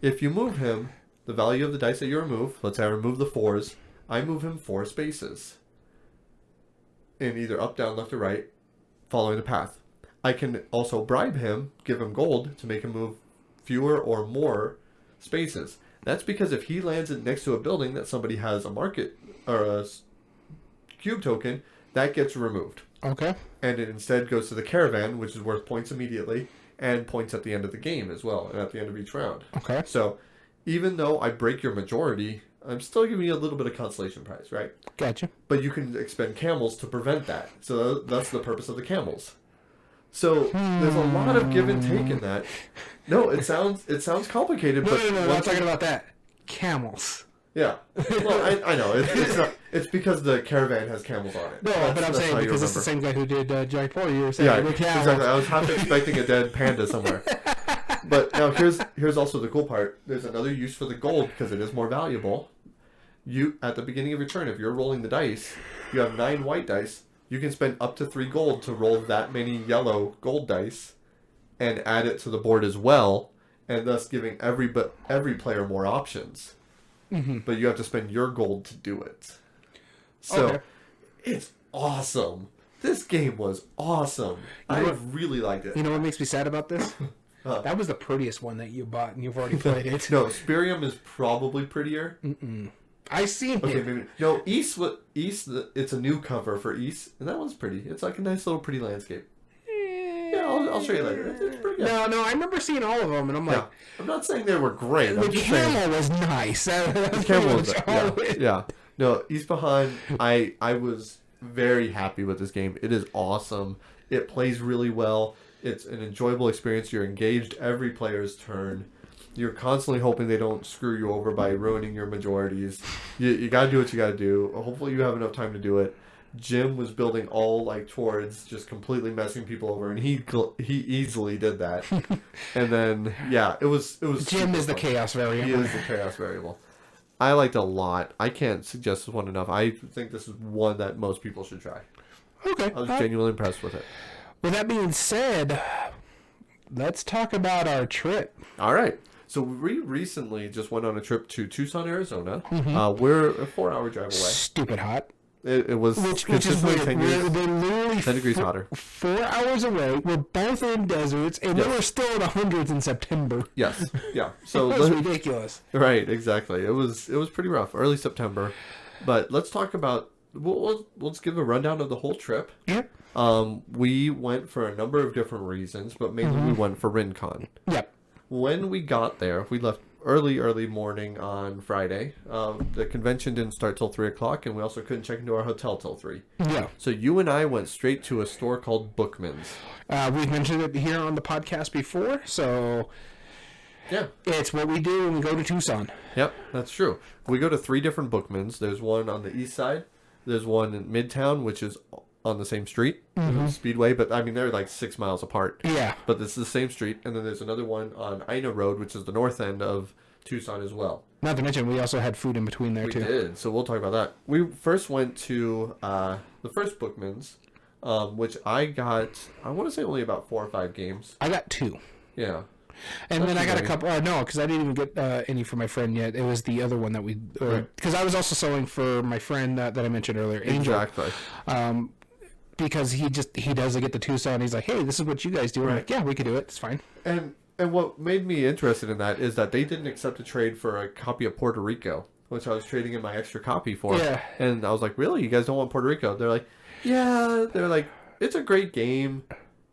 If you move him, the value of the dice that you remove, let's say I remove the 4s, I move him 4 spaces. In either up, down, left, or right, following the path. I can also bribe him, give him gold, to make him move fewer or more spaces. That's because if he lands it next to a building that somebody has a market or a cube token, that gets removed. Okay. And it instead goes to the caravan, which is worth points immediately, and points at the end of the game as well, and at the end of each round. Okay. So, even though I break your majority, I'm still giving you a little bit of consolation prize, right? Gotcha. But you can expend camels to prevent that. So that's the purpose of the camels. So there's a lot of give and take in that. No, it sounds complicated, but No, I'm not talking about that. Camels. Yeah. Well, I know it's because the caravan has camels on it. No, but I'm saying because it's the same guy who did Jack Poor. You were saying exactly. I was half expecting a dead panda somewhere. But now here's also the cool part. There's another use for the gold because it is more valuable. You at the beginning of your turn, if you're rolling the dice, you have 9 white dice. You can spend up to 3 gold to roll that many yellow gold dice, and add it to the board as well, and thus giving every player more options. But you have to spend your gold to do it. So it's awesome. This game was awesome. I really liked it. You know what makes me sad about this? That was the prettiest one that you bought, and you've already played it. No, Spirium is probably prettier. I seen it. Okay, maybe no. East. It's a new cover for East, and that one's pretty. It's like a nice little pretty landscape. Yeah, I'll show you later. It's pretty good. No, I remember seeing all of them, and I'm like, I'm not saying they were great. the camel was nice. The camel was yeah. No, Isfahan. I was very happy with this game. It is awesome. It plays really well. It's an enjoyable experience. You're engaged every player's turn. You're constantly hoping they don't screw you over by ruining your majorities. You got to do what you got to do. Hopefully you have enough time to do it. Jim was building all towards just completely messing people over, and he easily did that. And then it was Jim is the chaos variable. He is the chaos variable. I liked it a lot. I can't suggest this one enough. I think this is one that most people should try. Okay. I was genuinely impressed with it. With that being said, let's talk about our trip. All right. So we recently just went on a trip to Tucson, Arizona. We're a 4-hour drive away. Stupid hot. It was which is weird. 10 literally 10 degrees hotter. 4 hours away. We're both in deserts, and they were still in the hundreds in September. Yes. Yeah. So it was ridiculous. Right. Exactly. It was pretty rough. Early September. But let's talk about. Let's give a rundown of the whole trip. Yep. We went for a number of different reasons, but mainly we went for Rincon. Yep. When we got there, we left early morning on Friday. The convention didn't start till 3 o'clock, and we also couldn't check into our hotel till 3. Yeah. So you and I went straight to a store called Bookman's. We've mentioned it here on the podcast before, so yeah, it's what we do when we go to Tucson. Yep, that's true. We go to 3 different Bookman's. There's one on the east side. There's one in Midtown, which is on the same street, Speedway, but I mean they're like 6 miles apart. Yeah, but it's the same street. And then there's another one on Ina Road, which is the north end of Tucson as well. Not to mention we also had food in between there too. We did, so we'll talk about that. We first went to the first Bookman's, which I got. I want to say only about 4 or 5 games. I got 2. Yeah. And then I got a couple. No, because I didn't even get any for my friend yet. It was the other one that we. Because I was also selling for my friend that I mentioned earlier, Angel. Exactly. Because he doesn't get the Tucson. He's like, hey, this is what you guys do. I'm like, yeah, we could do it. It's fine. And what made me interested in that is that they didn't accept a trade for a copy of Puerto Rico, which I was trading in my extra copy for. Yeah. And I was like, really? You guys don't want Puerto Rico? They're like, yeah. They're like, it's a great game,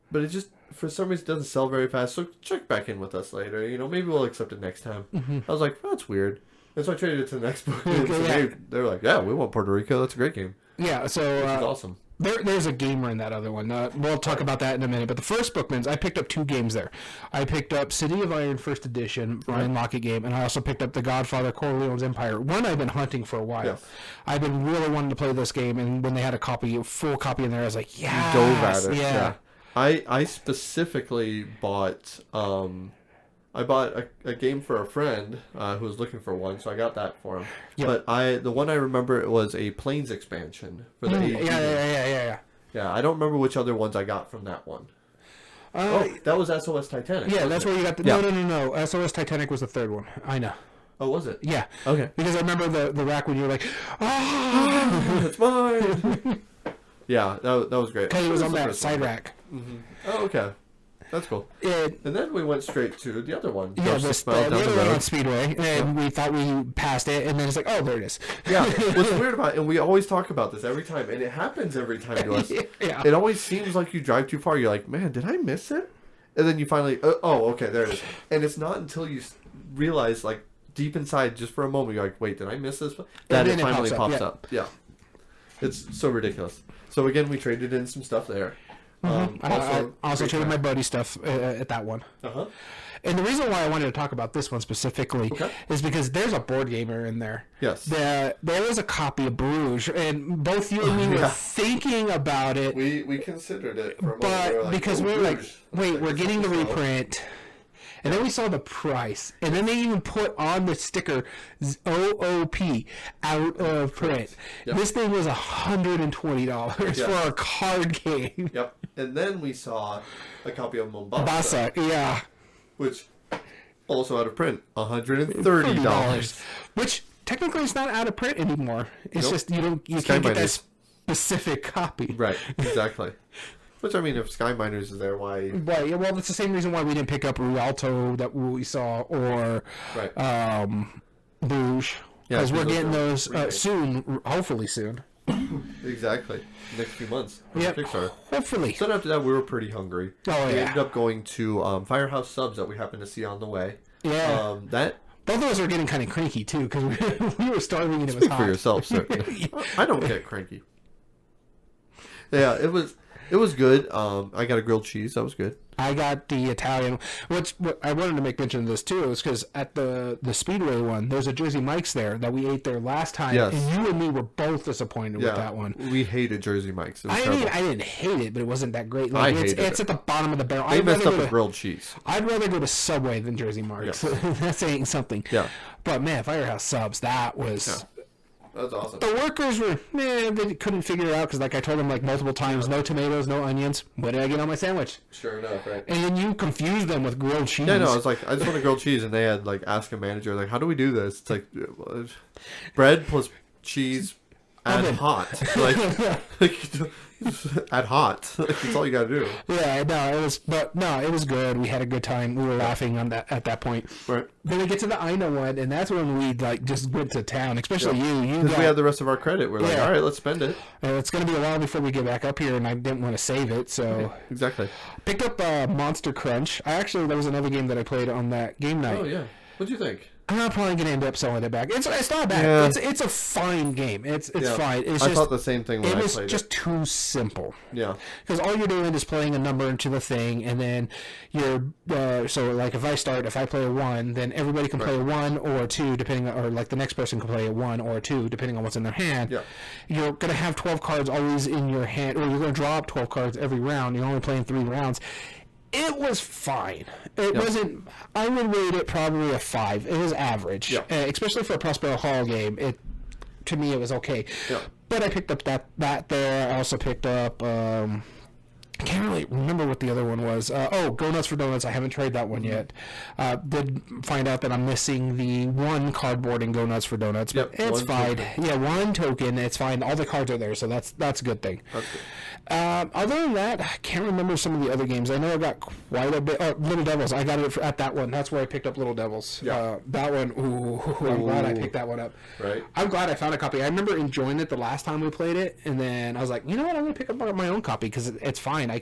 but it just, for some reason, doesn't sell very fast. So check back in with us later. Maybe we'll accept it next time. I was like, oh, that's weird. And so I traded it to the next book. And so they were like, yeah, we want Puerto Rico. That's a great game. Yeah, so... Which is awesome. There's a gamer in that other one. We'll talk about that in a minute. But the first Bookman's, I picked up 2 games there. I picked up City of Iron First Edition, Ryan Lockett game, and I also picked up The Godfather, Corleone's Empire. One I've been hunting for a while. Yes. I've been really wanting to play this game, and when they had a full copy in there, I was like, yes, dove at it. yeah. I specifically bought I bought a game for a friend who was looking for one, so I got that for him. Yep. But the one I remember, it was a Planes expansion for the AEG. Yeah. Yeah, I don't remember which other ones I got from that one. That was SOS Titanic. Yeah, that's where you got the... Yeah. No. SOS Titanic was the third one. I know. Oh, was it? Yeah. Okay. Because I remember the rack when you were like, ah, it's mine. Yeah, that was great. Because it was on that side rack. Mm-hmm. Oh, okay. That's cool. And then we went straight to the other one. Yeah, the other one on Speedway, and we thought we passed it, and then it's like, oh, there it is. Yeah, what's weird about it, and we always talk about this every time, and it happens every time to us. Yeah. It always seems like you drive too far. You're like, man, did I miss it? And then you finally, okay, there it is. And it's not until you realize, like, deep inside, just for a moment, you're like, wait, did I miss this? That it finally pops up. Yeah. It's so ridiculous. So, again, we traded in some stuff there. I also traded my buddy stuff at that one. And the reason why I wanted to talk about this one specifically is because there's a board gamer in there. Yes. There is a copy of Bruges, and both you and me were thinking about it. We considered it for a moment. But because we were like, wait, we're getting the reprint. And then we saw the price. And then they even put on the sticker OOP, out of print. Yep. This thing was $120 for a card game. Yep. And then we saw a copy of Mombasa. Yeah. Which, also out of print, $130. Which, technically, it's not out of print anymore. It's just, you can't get that specific copy. Right, exactly. Which, I mean, if Sky Miners is there, why... Right, yeah, well, that's the same reason why we didn't pick up Rialto that we saw, or Bruges. Because we're getting those soon, hopefully soon. Exactly. Next few months. Yep. Kickstarter. Hopefully. So after that, we were pretty hungry. Oh, yeah. We ended up going to Firehouse Subs that we happened to see on the way. Yeah. Both of us were getting kind of cranky, too, because we were starving and it was hot. Speak for yourself, sir. I don't get cranky. Yeah, it was good. I got a grilled cheese. That was good. I got the Italian. What I wanted to make mention of this too is because at the Speedway one, there's a Jersey Mike's there that we ate there last time, and you and me were both disappointed with that one. We hated Jersey Mike's. I didn't hate it, but it wasn't that great. Like, it's at the bottom of the barrel. They messed up with grilled cheese. I'd rather go to Subway than Jersey Mike's. Yes. That's saying something. Yeah. But man, Firehouse Subs, that was. Yeah. That's awesome. The workers were, they couldn't figure it out because, like I told them, like multiple times, no tomatoes, no onions. What did I get on my sandwich? Sure enough, right? And then you confused them with grilled cheese. Yeah, no, I was like, I just want a grilled cheese, and they had like asked a manager, like, how do we do this? It's like bread plus cheese and hot, like at hot. That's all you gotta do. Yeah, no, it was good. We had a good time. We were laughing on that at that point. Right. Then we get to the Ina one, and that's when we like just went to town. Especially you. Because we had the rest of our credit. We're like, all right, let's spend it. It's gonna be a while before we get back up here, and I didn't want to save it, so exactly. Picked up Monster Crunch. There was another game that I played on that game night. Oh yeah. What'd you think? I'm probably gonna end up selling it back. It's not bad. Yeah. It's a fine game. It's fine. I thought the same thing when I played it. It was just too simple. Yeah. Because all you're doing is playing a number into the thing, and then you're so like if I play a 1, then everybody can play a 1 or a 2 depending on, or like the next person can play a 1 or a 2 depending on what's in their hand. Yeah. You're gonna have 12 cards always in your hand, or you're gonna draw up 12 cards every round. You're only playing 3 rounds. It was fine. It wasn't. I would rate it probably a 5. It was average, especially for a Prospero Hall game. To me, it was okay. Yeah. But I picked up that there. I also picked up. I can't really remember what the other one was. Go Nuts for Donuts. I haven't tried that one yet. Did find out that I'm missing the 1 cardboard in Go Nuts for Donuts, but it's fine. Token. Yeah, 1 token. It's fine. All the cards are there, so that's a good thing. That's good. Other than that, I can't remember some of the other games. I know I got quite a bit. Little Devils. I got it at that one. That's where I picked up Little Devils. Yeah. That one. I'm glad I picked that one up. Right. I'm glad I found a copy. I remember enjoying it the last time we played it, and then I was like, you know what? I'm gonna pick up my own copy because it's fine. I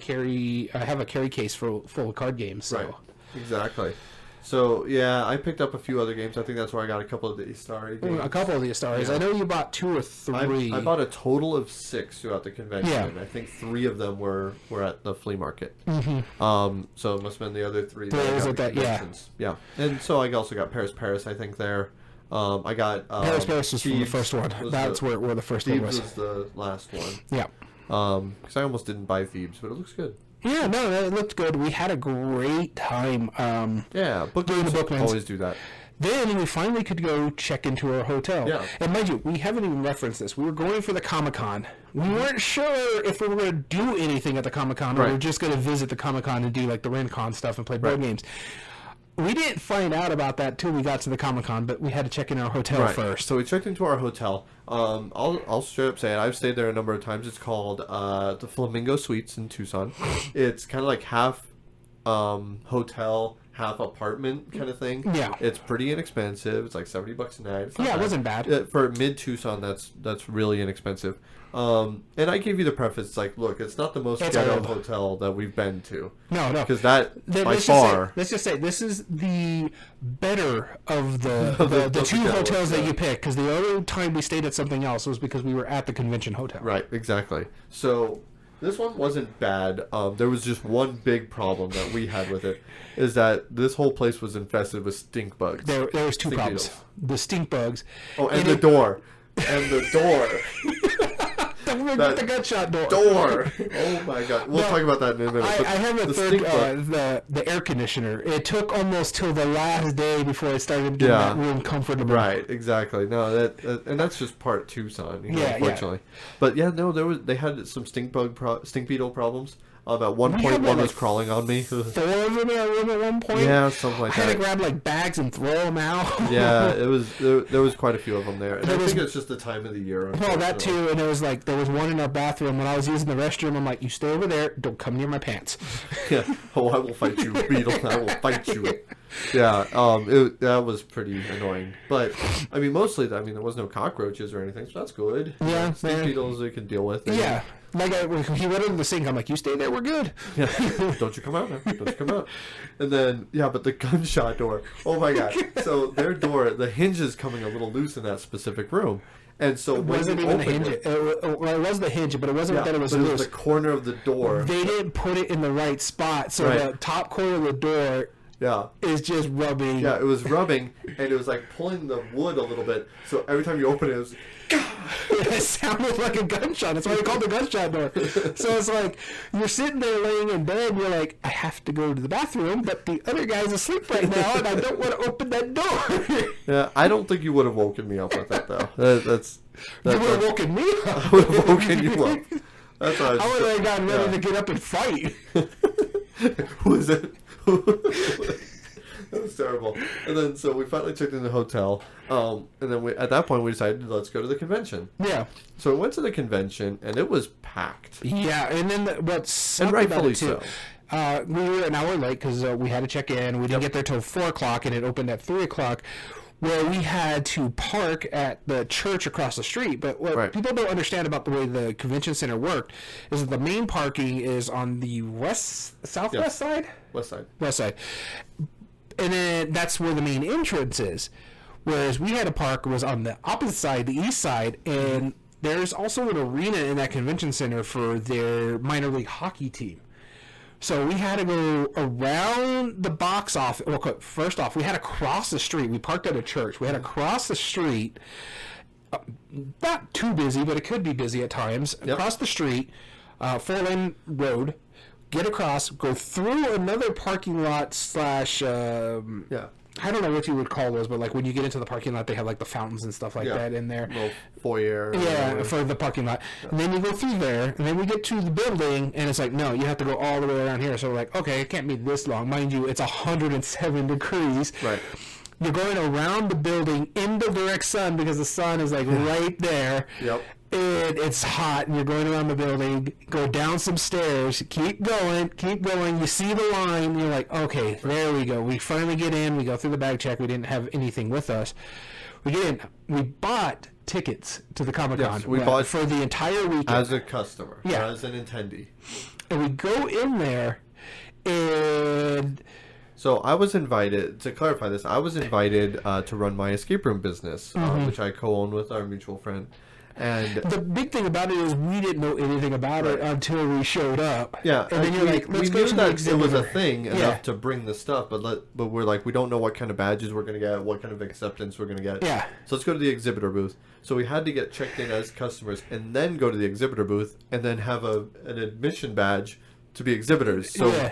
have a carry case full of card games. So. Right. Exactly. So yeah, I picked up a few other games. I think that's where I got a couple of the Istari games. A couple of the Istars. Yeah. I know you bought 2 or 3. I bought a total of 6 throughout the convention. Yeah. I think 3 of them were at the flea market. Mm-hmm. So it must have been the other 3 Those I at got that, yeah. Yeah. And so I also got Paris, I think there. I got Paris was from the first one. That's where the first one Thebes was. was the last one. Yeah. Because I almost didn't buy Thebes, but it looks good. Yeah, no, it looked good. We had a great time. Yeah, doing the Booklands. always do that. Then we finally could go check into our hotel. Yeah. And mind you, we haven't even referenced this. We were going for the Comicon. We weren't sure if we were going to do anything at the Comicon, or we were just going to visit the Comicon and do like the Rincon stuff and play board games. We didn't find out about that till we got to the Comicon, but we had to check in our hotel first. So we checked into our hotel. I'll straight up say it. I've stayed there a number of times. It's called the Flamingo Suites in Tucson. It's kind of like half hotel, half apartment kind of thing. Yeah. It's pretty inexpensive. It's like $70 a night. It's not Yeah, bad. it wasn't bad. For mid Tucson, that's really inexpensive. And I gave you the preface. It's like, look, it's not the most ghetto hotel that we've been to. No. Because by far... Let's just say, this is the better of the 2 hotels that you picked. Because the other time we stayed at something else was because we were at the convention hotel. Right, exactly. So... this one wasn't bad. There was just one big problem that we had with it, is that this whole place was infested with stink bugs. There was 2 problems. Beetles. The stink bugs. Oh, and the door. And the door. Don't forget the gunshot door. Oh my god. We'll talk about that in a minute. I have a third, stink bug. the air conditioner. It took almost till the last day before it started getting that room comfortable. Right, exactly. No, and that's just part Tucson, unfortunately. Yeah. But yeah, no, they had some stink beetle problems. At one point, one was crawling on me. 4 of them in a room at one point. Yeah, something like that. I had to grab like bags and throw them out. Yeah, it was there was quite a few of them there. And I think it's just the time of the year. Well, that too, and it was like there was one in our bathroom. When I was using the restroom, I'm like, "You stay over there. Don't come near my pants." Yeah. Oh, I will fight you, beetle. I will fight you. Yeah. That was pretty annoying. But I mean, mostly, there was no cockroaches or anything, so that's good. Yeah, stink beetles we can deal with. Yeah. Like he went into the sink. I'm like, you stay there. We're good. Yeah. Don't you come out, man. Don't you come out. And then, but the gunshot door. Oh my god. So their door, the hinge is coming a little loose in that specific room. And so it wasn't even the hinge. It was the hinge, but it wasn't that it was loose. It was the corner of the door. They didn't put it in the right spot. So the top corner of the door is just rubbing. Yeah, it was rubbing, and it was like pulling the wood a little bit. So every time you open it, it was... It sounded like a gunshot. That's why they called it the gunshot door. So it's like you're sitting there laying in bed and you're like, I have to go to the bathroom, but the other guy's asleep right now and I don't want to open that door. Yeah, I don't think you would have woken me up with that though. You would have woken me up. I would have woken you up. That's what I would have gotten ready to get up and fight. Who is it? That was terrible. And then so we finally checked in the hotel. And then at that point we decided, let's go to the convention. Yeah. So we went to the convention and it was packed. Yeah, and then and rightfully so. We were an hour late because we had to check in. We didn't get there till 4 o'clock, and it opened at 3 o'clock. Where we had to park at the church across the street. But what people don't understand about the way the convention center worked is that the main parking is on the southwest side? West side. West side. And then that's where the main entrance is. Whereas we had to park was on the opposite side, the east side, and there's also an arena in that convention center for their minor league hockey team. So we had to go around the box office. Well, first off, we had to cross the street. We parked at a church. We had to cross the street. Not too busy, but it could be busy at times. Yep. Across the street, 4-lane road, get across, go through another parking lot slash... I don't know what you would call those, but like when you get into the parking lot, they have like the fountains and stuff like that in there. Little foyer. Yeah, for the parking lot. Yeah. And then you go through there, and then we get to the building, and it's like, no, you have to go all the way around here. So we're like, okay, it can't be this long. Mind you, it's 107 degrees. Right. You're going around the building in the direct sun because the sun is like right there. Yep. And it's hot, and you're going around the building, go down some stairs, keep going, you see the line, you're like, okay, there we go. We finally get in, we go through the bag check, we didn't have anything with us. We get in, we bought tickets to the Comicon. Yes, we bought for the entire weekend. As a customer, as an attendee. And we go in there, and So I was invited, to clarify this, I was invited to run my escape room business, which I co-own with our mutual friend. And the big thing about it is we didn't know anything about it until we showed up. Yeah, and then you're like, let's we go knew to the that it exhibitor. was a thing enough to bring the stuff, but we're like, we don't know what kind of badges we're gonna get, what kind of acceptance we're gonna get. Yeah. So let's go to the exhibitor booth. So we had to get checked in as customers, and then go to the exhibitor booth, and then have an admission badge to be exhibitors. So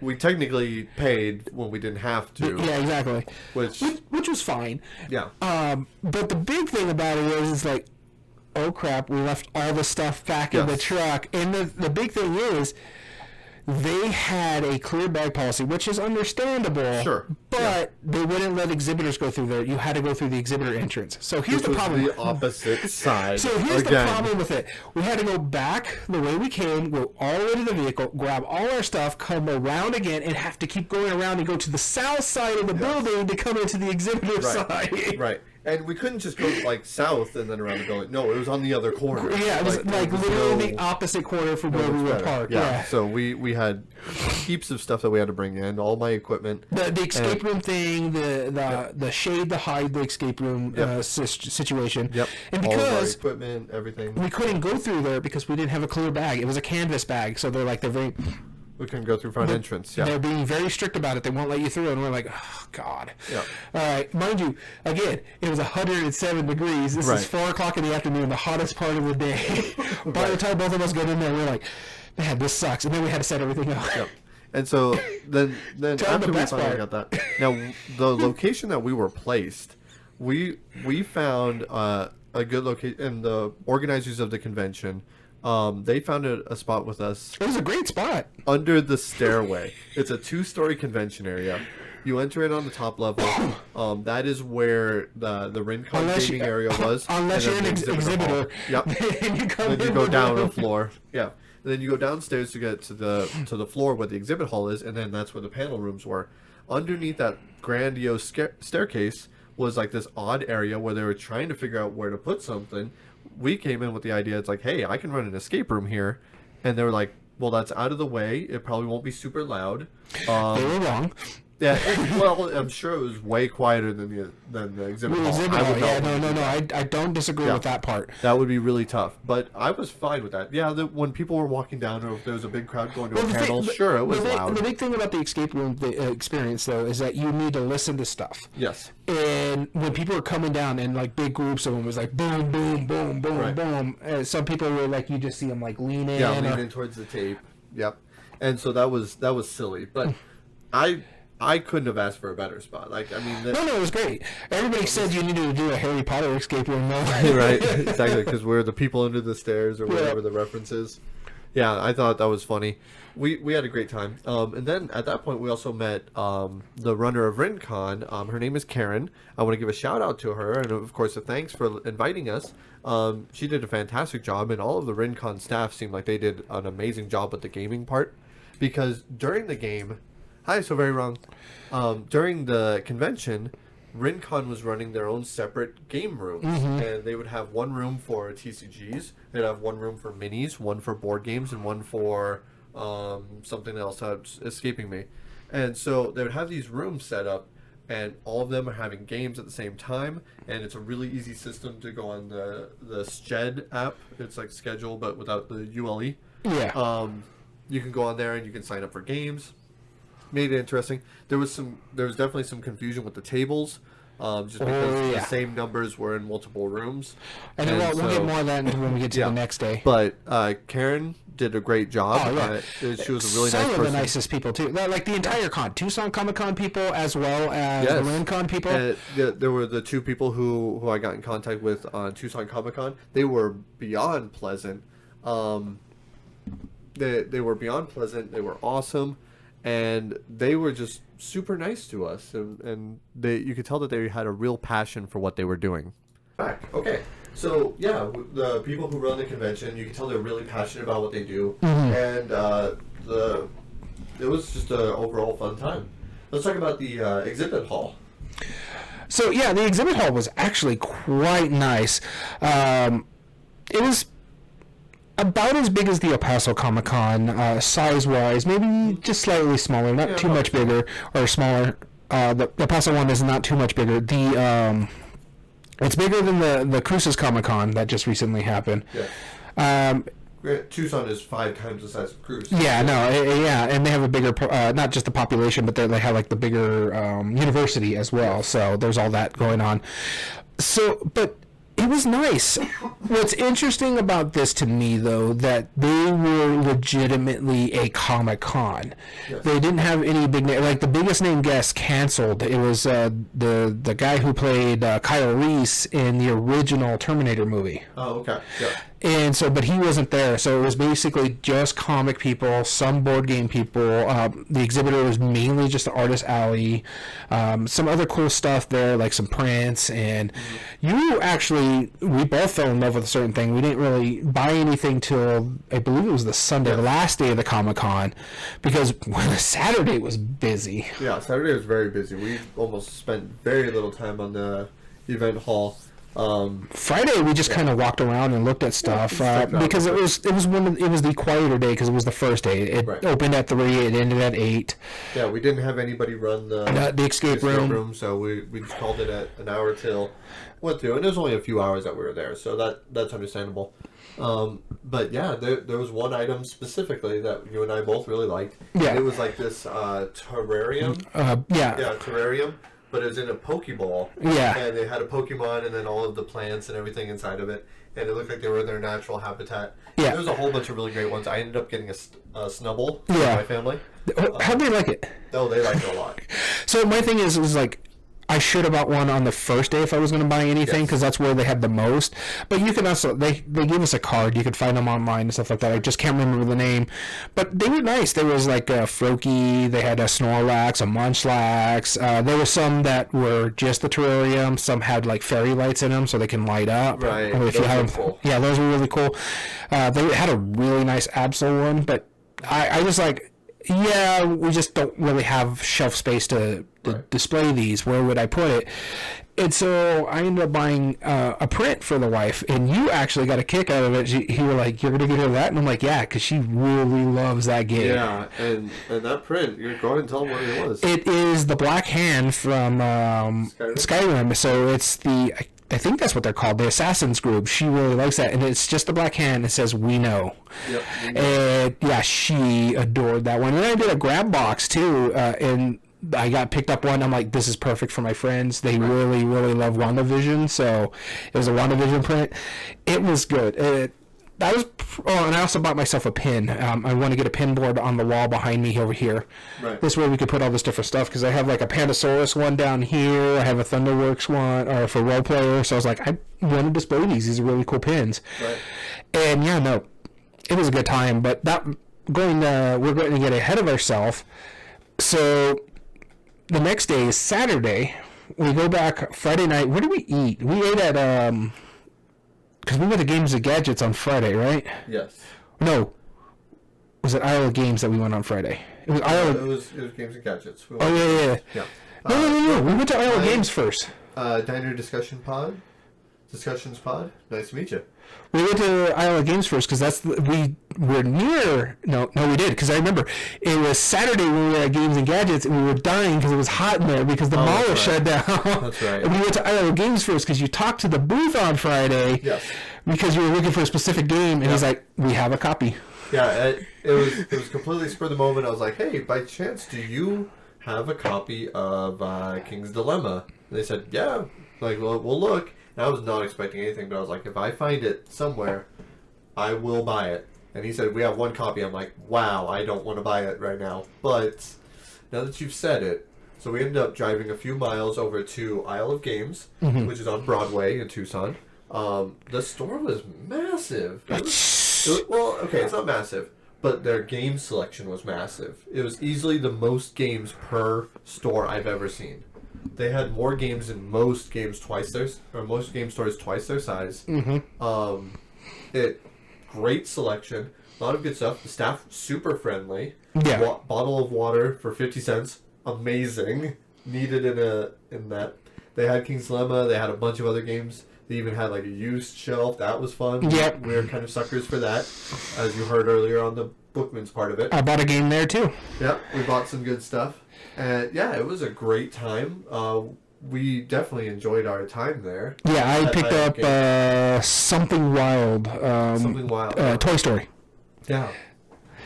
we technically paid when we didn't have to. Yeah, exactly. Which was fine. Yeah. But the big thing about it is like, oh crap, we left all the stuff back in the truck. And the big thing is, they had a clear bag policy, which is understandable. Sure. But they wouldn't let exhibitors go through there. You had to go through the exhibitor entrance. So here's the problem. The opposite side. So here's the problem with it. We had to go back the way we came, go all the way to the vehicle, grab all our stuff, come around again, and have to keep going around and go to the south side of the building to come into the exhibitor side. Right. And we couldn't just go like south and then around the building. No, it was on the other corner. Yeah, it was like literally the opposite corner from where we were parked. Yeah. So we had heaps of stuff that we had to bring in, all my equipment. The escape room thing, the shade, the hide, the escape room situation. Yep. And all of our because equipment, everything. we couldn't go through there because we didn't have a clear bag. It was a canvas bag, so they're very. We couldn't go through front entrance. Yeah. They're being very strict about it. They won't let you through, and we're like, oh God. Yeah. All right, mind you, again, it was 107 degrees. This is 4 o'clock in the afternoon, the hottest part of the day. By the time both of us got in there, we're like, man, this sucks. And then we had to set everything up. Yep. And so then after we finally got that, now the location that we were placed, we found a good location, and the organizers of the convention. They found a spot with us. It was a great spot. Under the stairway. It's a 2-story convention area. You enter in on the top level. That is where the Rincon gaming area was. Unless you're an exhibitor. Yep. Then you go down a floor. Yeah. And then you go downstairs to get to the floor where the exhibit hall is, and then that's where the panel rooms were. Underneath that grandiose staircase was like this odd area where they were trying to figure out where to put something. We came in with the idea, it's like, hey, I can run an escape room here. And they were like, well, that's out of the way. It probably won't be super loud. They were wrong. Yeah, well, I'm sure it was way quieter than the exhibit hall. I don't disagree with that part. That would be really tough, but I was fine with that. Yeah, when people were walking down, or if there was a big crowd going to a panel, sure, it was loud. The big thing about the escape room experience, though, is that you need to listen to stuff. Yes. And when people are coming down in like big groups of them, it was like boom, boom, boom, boom, boom. Some people were like, you just see them like leaning. Yeah, leaning towards the tape. Yep. And so that was silly, but I couldn't have asked for a better spot. Like, I mean, no, it was great. Everybody said you needed to do a Harry Potter escape room, though. Right, exactly, because we're the people under the stairs or whatever the reference is. Yeah, I thought that was funny. We had a great time. And then at that point, we also met the runner of Rincon. Her name is Karen. I want to give a shout out to her, and of course, a thanks for inviting us. She did a fantastic job, and all of the Rincon staff seemed like they did an amazing job with the gaming part. Because during the game, during the convention, Rincon was running their own separate game rooms, and they would have one room for TCGs, they'd have one room for minis, one for board games, and one for something else that's escaping me. And so they would have these rooms set up, and all of them are having games at the same time, and it's a really easy system to go on the Sched app. It's like schedule, but without the ULE. Yeah. You can go on there and you can sign up for games. Made it interesting. There was definitely some confusion with the tables, just because the same numbers were in multiple rooms. And we'll get more of that when we get to the next day. But Karen did a great job. Oh, yeah. She was a really nice person. Some of the nicest people too. Like the entire con, Tucson Comicon people as well as the Rincon people. There were the two people who I got in contact with on Tucson Comicon. They were beyond pleasant. They were beyond pleasant. They were awesome. And they were just super nice to us, and you could tell that they had a real passion for what they were doing. Okay, so yeah, the people who run the convention, you can tell they're really passionate about what they do, and it was just an overall fun time. Let's talk about the exhibit hall. So yeah, the exhibit hall was actually quite nice. It was about as big as the El Paso Comic-Con, size-wise, maybe just slightly smaller, not too much bigger or smaller. The El Paso one is not too much bigger. It's bigger than the Cruces Comic-Con that just recently happened. Yeah. Tucson is 5 times the size of Cruz. Yeah, no, yeah, and they have a bigger, not just the population, but they have like the bigger university as well. So there's all that going on. So, but it was nice. What's interesting about this to me, though, that they were legitimately a Comic-Con. Yes. They didn't have any big name. Like, the biggest name guest canceled. It was the guy who played Kyle Reese in the original Terminator movie. Oh, okay. Yeah. And so, but he wasn't there. So it was basically just comic people, some board game people. The exhibitor was mainly just the artist alley. Some other cool stuff there, like some prints. And you actually, we both fell in love with a certain thing. We didn't really buy anything till, I believe it was the Sunday, the last day of the Comic-Con, because Saturday was busy. Yeah, Saturday was very busy. We almost spent very little time on the event hall. Friday we just kind of walked around and looked at stuff because it was the quieter day because it was the first day. It opened at 3, it ended at 8. Yeah, we didn't have anybody run the escape room, so we just called it at an hour till went through, and it was only a few hours that we were there, so that's understandable. But yeah, there was one item specifically that you and I both really liked. Yeah, and it was like this terrarium. Terrarium. But it was in a Pokeball. Yeah. And they had a Pokemon and then all of the plants and everything inside of it. And it looked like they were in their natural habitat. Yeah. There was a whole bunch of really great ones. I ended up getting a Snubble for my family. How'd they like it? Oh, they liked it a lot. So my thing is like, I should have bought one on the first day if I was going to buy anything because that's where they had the most. But you can also, they gave us a card. You could find them online and stuff like that. I just can't remember the name. But they were nice. There was like a Froakie. They had a Snorlax, a Munchlax. There were some that were just the terrarium. Some had like fairy lights in them so they can light up. Right. If those were cool. Yeah, those were really cool. They had a really nice Absol one. But I was like, yeah, we just don't really have shelf space to display these. Where would I put it? And so I ended up buying a print for the wife, and you actually got a kick out of it. You were like, "You're gonna get her that," and I'm like, "Yeah," because she really loves that game. Yeah, and that print, you're going and tell them what it was. It is the Black Hand from Skyrim. So it's I think that's what they're called, the Assassin's Group. She really likes that, and it's just the Black Hand. It says "We know." Yep. And yeah, she adored that one. And I did a grab box too, and I got picked up one. I'm like, this is perfect for my friends. They really, really love WandaVision, so it was a WandaVision print. It was good. And I also bought myself a pin. I want to get a pin board on the wall behind me over here. Right. This way we could put all this different stuff because I have like a Pandasaurus one down here. I have a Thunderworks one, or for role player. So I was like, I want to display these. These are really cool pins. Right. And yeah, no, it was a good time. But we're going to get ahead of ourselves. So the next day is Saturday. We go back Friday night. Where did we eat? We ate at because we went to Games and Gadgets on Friday, right? Yes. No. Was it Isle of Games that we went on Friday? It was It was Games and Gadgets. Yeah. No. We went to Isle of Games first. Diner Discussions Pod. Nice to meet you. We went to Isle of Games first because we were near. No, we did because I remember it was Saturday when we were at Games and Gadgets and we were dying because it was hot in there because the mall was shut down. That's right. And we went to Isle of Games first because you talked to the booth on Friday. Yes. Because you were looking for a specific game and he's like, "We have a copy." Yeah, it was completely spur of the moment. I was like, "Hey, by chance, do you have a copy of King's Dilemma?" And they said, "Yeah." Like, well, we'll look. And I was not expecting anything, but I was like, if I find it somewhere, I will buy it. And he said, we have one copy. I'm like, wow, I don't want to buy it right now. But now that you've said it, so we ended up driving a few miles over to Isle of Games, which is on Broadway in Tucson. The store was massive. Well, okay, it's not massive, but their game selection was massive. It was easily the most games per store I've ever seen. They had more games than most game stores twice their size. Great selection, a lot of good stuff. The staff super friendly. Yeah. Bottle of water for 50 cents, amazing. Needed in that. They had King's Dilemma. They had a bunch of other games They even had like a used shelf. That was fun. Yep. We were kind of suckers for that, as you heard earlier on the Bookman's part of it. I bought a game there too. Yep, we bought some good stuff. And yeah, it was a great time. We definitely enjoyed our time there. Yeah, I picked up Something Wild. Something Wild. Toy Story. Yeah.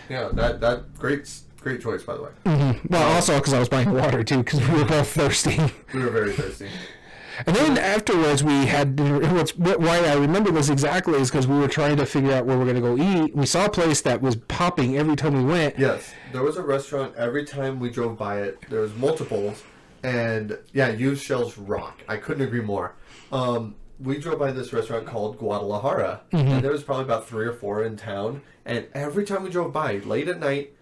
Yeah, that great choice, by the way. Mm-hmm. Well, also because I was buying water too, because we were both thirsty. We were very thirsty. And then afterwards, we had dinner. Why I remember this exactly is because we were trying to figure out where we're going to go eat. We saw a place that was popping every time we went. Yes, there was a restaurant every time we drove by it. There was multiples, and yeah, used shells rock. I couldn't agree more. We drove by this restaurant called Guadalajara, and there was probably about 3 or 4 in town. And every time we drove by, late at night,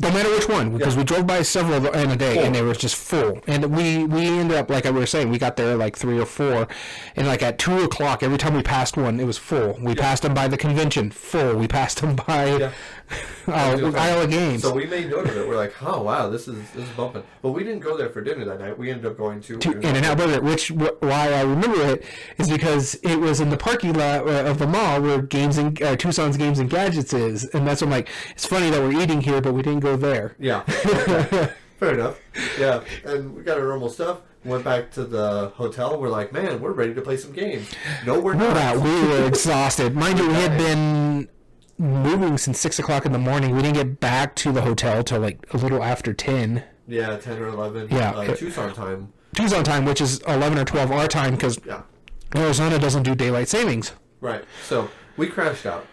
no matter which one, because we drove by several in a day, and they were just full. And we ended up, like I was saying, we got there like 3 or 4, and like at 2 o'clock, every time we passed one, it was full. We passed them by the convention, full. We passed them by Isle of Games. So we made note of it. We're like, oh wow, this is bumping. But we didn't go there for dinner that night. We ended up going to In-N-Out Burger, why I remember it is because it was in the parking lot of the mall where Tucson's Games and Gadgets is, and that's what I'm like. It's funny that we're eating here, but we didn't go there. Yeah, fair enough. Yeah, and we got our normal stuff. Went back to the hotel. We're like, man, we're ready to play some games. No, we're not. We were exhausted. Mind you, we had been moving since 6 o'clock in the morning. We didn't get back to the hotel till like a little after 10. Yeah, 10 or 11. Yeah, Tucson time. Tucson time, which is 11 or 12 our time, because Arizona doesn't do daylight savings. Right. So we crashed out.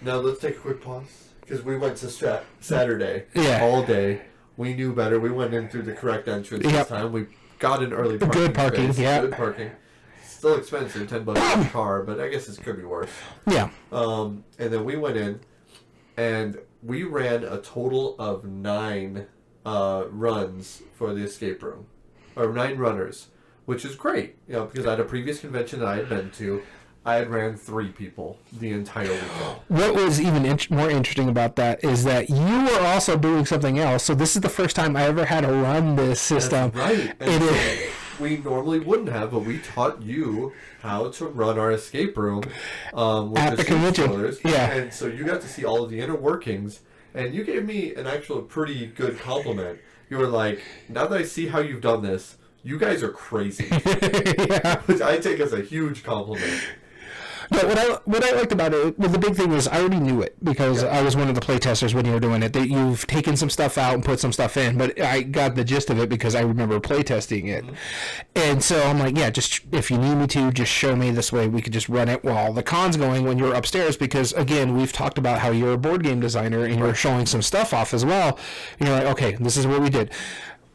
Now let's take a quick pause, because we went to Saturday all day. We knew better. We went in through the correct entrance this time. We got an early parking. Good parking. Space. Yeah. Good parking. Still expensive, $10 for a car, but I guess it could be worse. Yeah. And then we went in, and we ran a total of 9 runs for the escape room, or 9 runners, which is great. You know, because at a previous convention that I had been to, I had ran 3 people the entire weekend. What was even more interesting about that is that you were also doing something else. So this is the first time I ever had to run this system. That's right. And we normally wouldn't have, but we taught you how to run our escape room with at the convention. Yeah. And so you got to see all of the inner workings, and you gave me an actual pretty good compliment. You were like, now that I see how you've done this, you guys are crazy. Which I take as a huge compliment. No, what I liked about it, well, the big thing was I already knew it because I was one of the playtesters when you were doing it. That you've taken some stuff out and put some stuff in, but I got the gist of it because I remember playtesting it. And so I'm like, yeah, just if you need me to, just show me this way. We could just run it while the con's going when you're upstairs. Because again, we've talked about how you're a board game designer and you're showing some stuff off as well. And you're like, okay, this is what we did.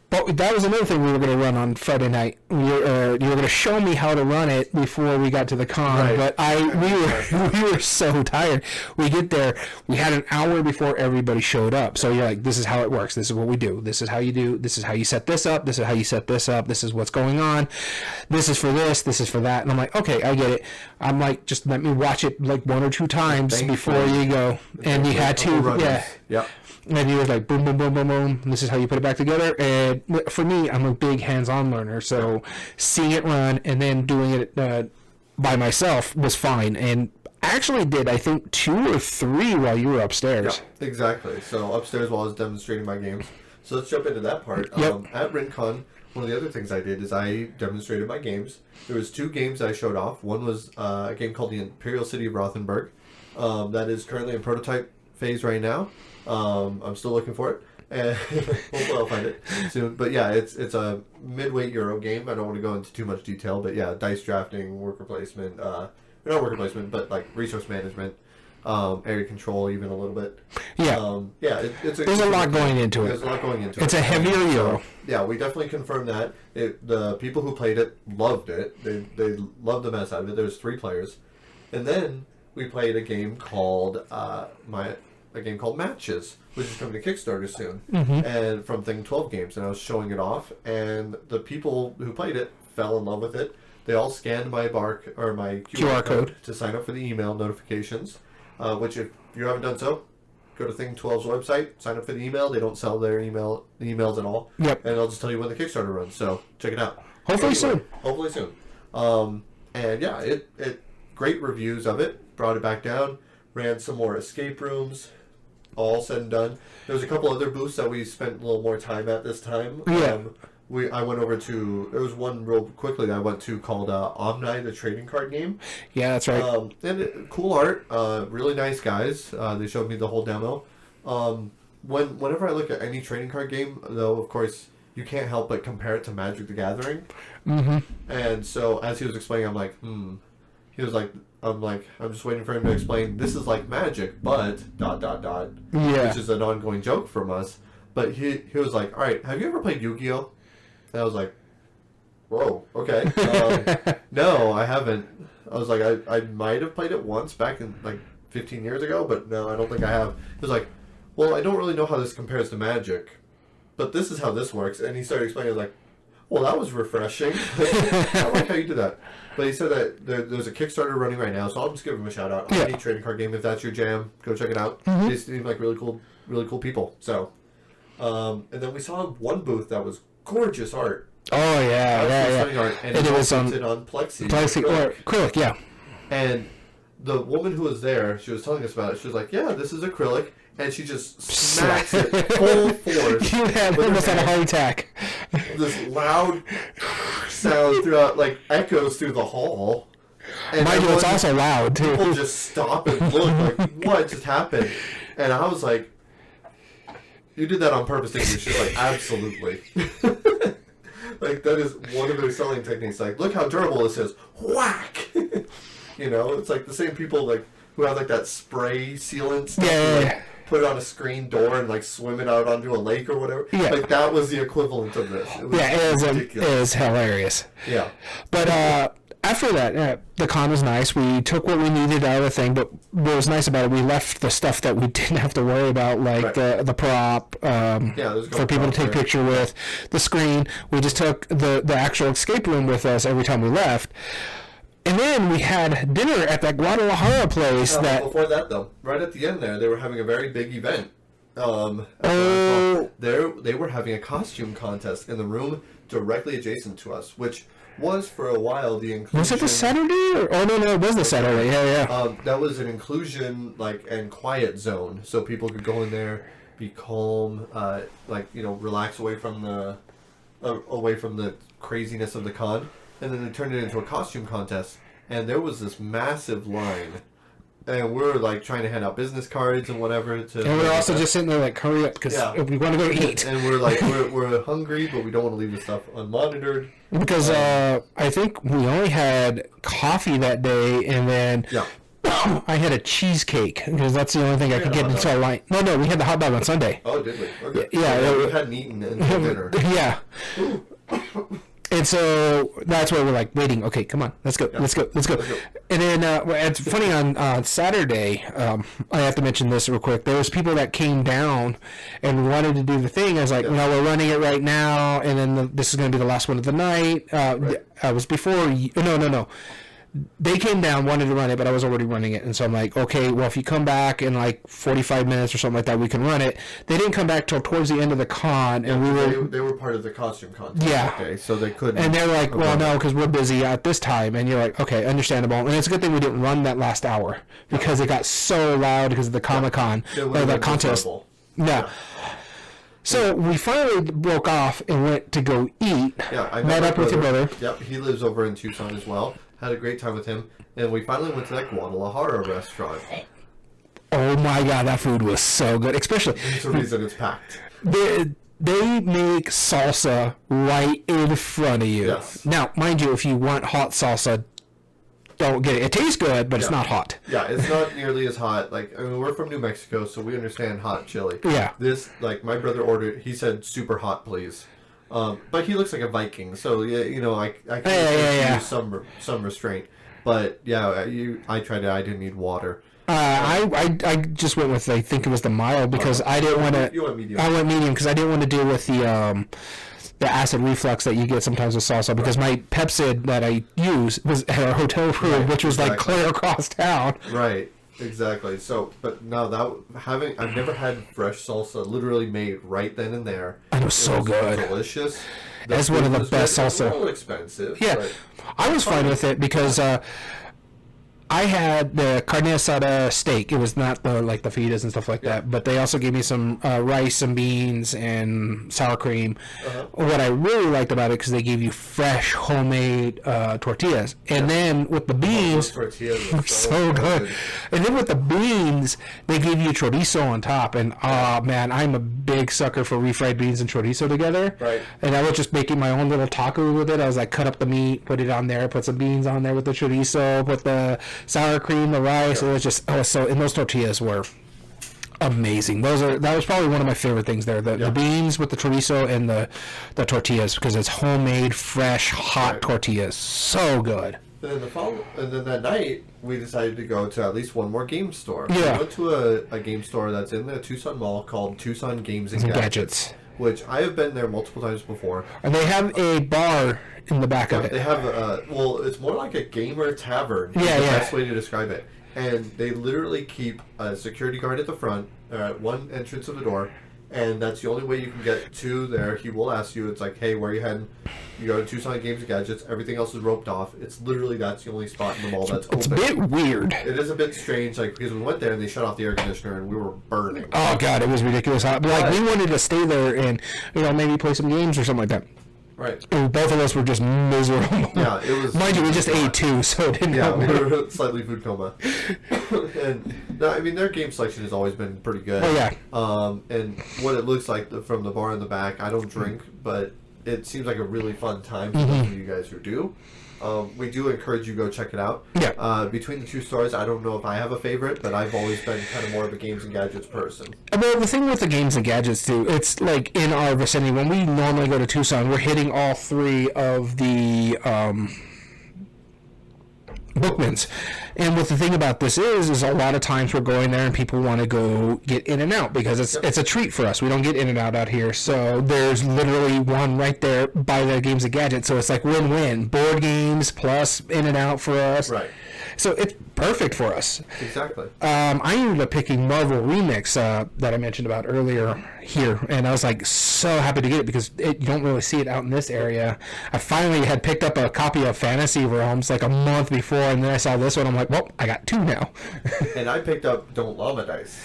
But that was another thing we were going to run on Friday night. You were going to show me how to run it before we got to the con. But we were so tired. We get there. We had an hour before everybody showed up. So you're like, this is how it works. This is what we do. This is how you do. This is how you set this up. This is how you set this up. This is what's going on. This is for this. This is for that. And I'm like, okay, I get it. I'm like, just let me watch it like 1 or 2 times before you go. And you had to, Yep. And he was like, boom, boom, boom, boom, boom. This is how you put it back together. And for me, I'm a big hands-on learner. So seeing it run and then doing it by myself was fine. And I actually did, I think, 2 or 3 while you were upstairs. Yeah, exactly. So upstairs while I was demonstrating my games. So let's jump into that part. At Rincon, one of the other things I did is I demonstrated my games. There was 2 games I showed off. One was a game called the Imperial City of Rothenburg. That is currently in prototype phase right now. I'm still looking for it, and hopefully I'll find it soon. But yeah, it's a midweight Euro game. I don't want to go into too much detail, but yeah, dice drafting, worker placement, not worker placement, but like resource management, area control, even a little bit. Yeah, there's a lot going into it. There's a lot going into it. It's a heavier Euro. So, yeah, we definitely confirmed that. The people who played it loved it. They loved the mess out of it. There's 3 players, and then we played a game called Matches, which is coming to Kickstarter soon, and from Thing 12 Games, and I was showing it off, and the people who played it fell in love with it. They all scanned my my QR code to sign up for the email notifications, which if you haven't done so, go to Thing 12's website, sign up for the email. They don't sell their emails at all. Yep. And I'll just tell you when the Kickstarter runs, so check it out. Hopefully soon. Hopefully soon. And yeah, it great reviews of it. Brought it back down. Ran some more escape rooms. All said and done. There was a couple other booths that we spent a little more time at this time. Yeah. I went over to, there was one real quickly that I went to called Omni, the trading card game. Yeah, that's right. Cool art, really nice guys. They showed me the whole demo. Whenever I look at any trading card game, though, of course, you can't help but compare it to Magic the Gathering. Mm-hmm. And so as he was explaining, I'm like, He was like, I'm just waiting for him to explain, this is like Magic, but ... Yeah. Which is an ongoing joke from us. But he was like, all right, have you ever played Yu-Gi-Oh? And I was like, whoa, okay. No, I haven't. I was like, I might have played it once back in like 15 years ago, but no, I don't think I have. He was like, well, I don't really know how this compares to Magic, but this is how this works. And he started explaining, I was like, well, that was refreshing. I like how you did that. But he said that there's a Kickstarter running right now, so I'll just give him a shout out. Any trading card game, if that's your jam, go check it out. Mm-hmm. They seem like really cool people. So, and then we saw one booth that was gorgeous art. Oh yeah. Stunning art, and it was on Plexi. Acrylic, yeah. And the woman who was there, she was telling us about it. She was like, "Yeah, this is acrylic," and she just smacks it full force. You had almost had a heart attack. This loud sound throughout, like echoes through the hall. And mind you, it's also loud too. People just stop and look like, what just happened? And I was like, you did that on purpose, didn't you? She's like, absolutely. Like, that is one of their selling techniques. Like, look how durable this is. Whack! You know, it's like the same people like who have like that spray sealant stuff. Yeah. Put it on a screen door and like swim it out onto a lake or whatever. Yeah. Like, that was the equivalent of this. It was it is hilarious. Yeah. But after that, the con was nice. We took what we needed out of the thing, but what was nice about it, we left the stuff that we didn't have to worry about, like the prop for people to take a picture with, the screen. We just took the actual escape room with us every time we left. And then we had dinner at that Guadalajara place. Before that, though, right at the end there, they were having a very big event. They were having a costume contest in the room directly adjacent to us, which was for a while the inclusion. Was it the Saturday? No, it was the Saturday. Yeah. That was an inclusion and quiet zone, so people could go in there, be calm, relax away from the craziness of the con. And then they turned it into a costume contest, and there was this massive line. And we're like trying to hand out business cards and whatever. And we're also just sitting there like, hurry up, because we want to go eat. And we're like, we're hungry, but we don't want to leave the stuff unmonitored. Because I think we only had coffee that day, and then I had a cheesecake, because that's the only thing I could get into a line. No, we had the hot dog on Sunday. Oh, did we? Okay. Yeah. We hadn't eaten until dinner. Yeah. And so that's where we're like waiting. Okay, come on, let's go. And then it's funny, on Saturday, I have to mention this real quick. There was people that came down and wanted to do the thing. I was like, no, we're running it right now, and then this is going to be the last one of the night. I was before. No. They came down, wanted to run it, but I was already running it. And so I'm like, okay, well, if you come back in like 45 minutes or something like that, we can run it. They didn't come back till towards the end of the con. And they were part of the costume contest. Yeah. Okay, so they couldn't. And they're like, well, no, because we're busy at this time. And you're like, okay, understandable. And it's a good thing we didn't run that last hour, because it got so loud because of the Comicon, or the contest. Yeah. So we finally broke off and went to go eat. Yeah, I met up with your brother. Yep, he lives over in Tucson as well. Had a great time with him, and we finally went to that Guadalajara restaurant. Oh my god, that food was so good. Especially, there's a reason it's packed. They make salsa right in front of you. Yes. Now, mind you, if you want hot salsa, don't get it. It tastes good, but it's not hot. Yeah, it's not nearly as hot. Like, I mean, we're from New Mexico, so we understand hot chili. Yeah. This, like, my brother ordered, he said super hot, please. But he looks like a Viking, so I can use some restraint. But yeah, I tried it. I didn't need water. I just went with, I think it was the mild, because I didn't want to. You went medium. I went medium because I didn't want to deal with the acid reflux that you get sometimes with salsa. Because my Pepsid that I use was at our hotel room, which was like clear across town. Right. Exactly. So, but no, I've never had fresh salsa literally made right then and there. It was so good. Delicious. That's one of the best salsa. It's a little expensive. Yeah, but I was fine with it because I had the carne asada steak. It was not the fajitas and stuff like that, but they also gave me some rice, some beans, and sour cream. What I really liked about it because they gave you fresh homemade tortillas, and then with the beans, those tortillas are so good. And then with the beans, they gave you chorizo on top, and oh man, I'm a big sucker for refried beans and chorizo together. Right. And I was just making my own little taco with it. I was like, cut up the meat, put it on there, put some beans on there with the chorizo, put the sour cream, the rice. It was just so. And those tortillas were amazing. That was probably one of my favorite things there. The beans with the chorizo and the tortillas because it's homemade, fresh, hot tortillas. So good. Then then that night we decided to go to at least one more game store. Yeah. We went to a game store that's in the Tucson Mall called Tucson Games and Gadgets, which I have been there multiple times before. And they have a bar in the back of it. They have it's more like a gamer tavern. Yeah, the best way to describe it. And they literally keep a security guard at the front, at one entrance of the door, and that's the only way you can get to there. He will ask you, it's like, hey, where are you heading? You go to Tucson Games and Gadgets. Everything else is roped off. It's literally that's the only spot in the mall that's open. It's a bit weird. It is a bit strange, like because we went there and they shut off the air conditioner and we were burning. Oh god, it was ridiculous hot. But like we wanted to stay there and maybe play some games or something like that. Right. And both of us were just miserable. Yeah, it was. Mind you, we just ate too, so it didn't help. We were slightly food coma. And no, I mean their game selection has always been pretty good. Oh yeah. And what it looks like from the bar in the back, I don't drink, but it seems like a really fun time for those of you guys who do. We do encourage you to go check it out. Yeah. Between the two stores, I don't know if I have a favorite, but I've always been kind of more of a games and gadgets person. Well, the thing with the games and gadgets too, it's like in our vicinity. When we normally go to Tucson, we're hitting all three of the Bookmans. And what the thing about this is a lot of times we're going there and people want to go get in and out because it's a treat for us. We don't get in and out here. So there's literally one right there by the games and gadgets. So it's like win-win. Board games plus in and out for us. Right. So it's perfect for us. Exactly. I ended up picking Marvel Remix that I mentioned about earlier here, and I was like so happy to get it because you don't really see it out in this area. I finally had picked up a copy of Fantasy Realms like a month before, and then I saw this one. I'm like, well, I got two now. And I picked up Don't Llama Dice.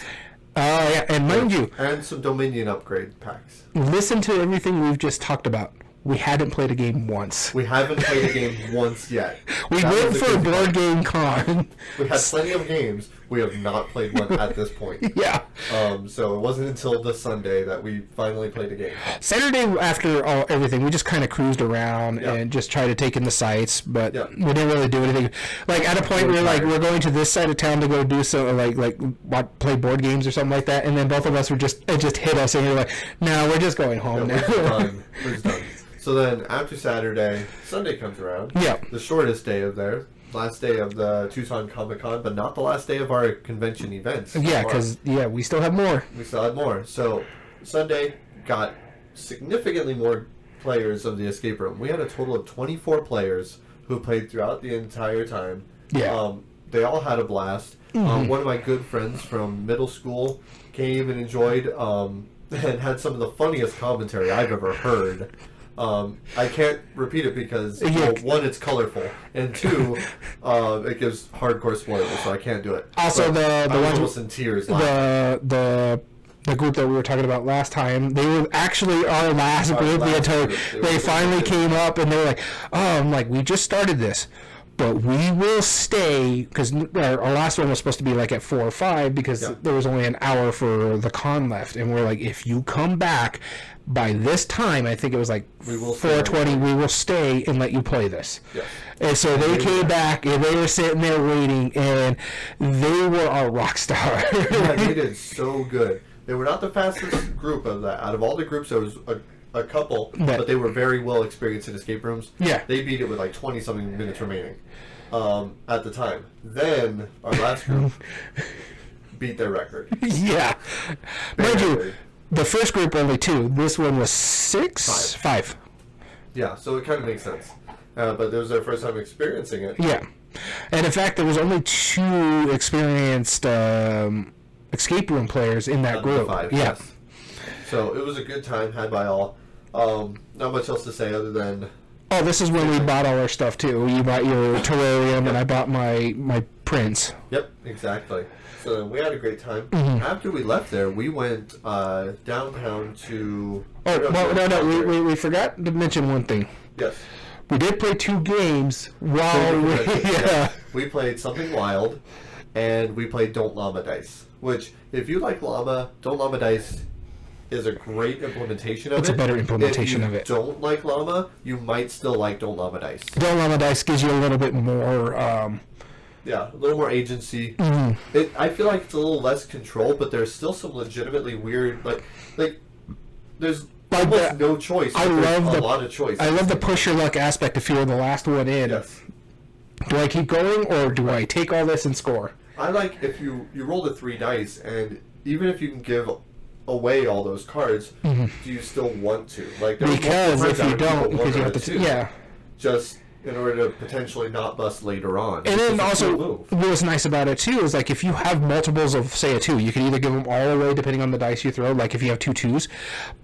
Yeah, and mind you, and some Dominion upgrade packs. Listen to everything we've just talked about. We hadn't played a game once. We haven't played a game once yet. We went for a board game con. We had plenty of games. We have not played one at this point. Yeah. So it wasn't until this Sunday that we finally played a game. Saturday after everything, we just kind of cruised around and just tried to take in the sights, but we didn't really do anything. Like at a point, we were like, we're going to this side of town to go do some play board games or something like that, and then both of us it just hit us, and we were like, no, we're just going home now. We're done. So then after Saturday, Sunday comes around. Yeah. The shortest day of there. Last day of the Tucson Comicon, but not the last day of our convention events. Yeah, because we still have more. We still had more. So Sunday got significantly more players of the escape room. We had a total of 24 players who played throughout the entire time. Yeah. They all had a blast. One of my good friends from middle school came and enjoyed and had some of the funniest commentary I've ever heard. I can't repeat it because one, it's colorful, and two, it gives hardcore spoilers, so I can't do it. Also, but the ones almost in tears. The group that we were talking about last time, they were actually our last group. They finally came up, and they were like, "Oh, I'm like, we just started this." But we will stay, because our last one was supposed to be like at 4 or 5, because there was only an hour for the con left. And we're like, if you come back by this time, I think it was like 4:20, we will stay and let you play this. Yeah. And so they came back, and they were sitting there waiting, and they were our rock star. Yeah, they did so good. They were not the fastest group of that. Out of all the groups, there was a couple, but they were very well experienced in escape rooms. Yeah. They beat it with like 20-something minutes remaining at the time. Then our last group beat their record. Yeah. Mind you, the first group only 2. This one was 6? 5. Yeah, so it kind of makes sense. But it was their first time experiencing it. Yeah. And in fact, there was only 2 experienced escape room players in that group. 5, yeah. yes. So it was a good time had by all. Not much else to say other than... Oh, this is when we bought all our stuff, too. You bought your terrarium, and I bought my prints. Yep, exactly. So we had a great time. After we left there, we went downtown to... Oh, well, no, we forgot to mention one thing. Yes. We did play 2 games while we... Yeah. We played Something Wild, and we played Don't Llama Dice, which, if you like Llama, Don't Llama Dice is a great implementation of it. It's a better implementation of it. If you don't like Llama, you might still like Don't Llama Dice. Don't Llama Dice gives you a little bit more... Yeah, a little more agency. I feel like it's a little less control, but there's still some legitimately weird... Like there's... almost no choice. I love a lot of choice. I love the push your luck aspect if you're the last one in. Yes. Do I keep going or do I take all this and score? I like if you roll the 3 dice, and even if you can give away all those cards, do you still want to? Like because if you don't, because you have to, just in order to potentially not bust later on. And then also, what was nice about it too is like if you have multiples of say a 2, you can either give them all away depending on the dice you throw. Like if you have 2 2s,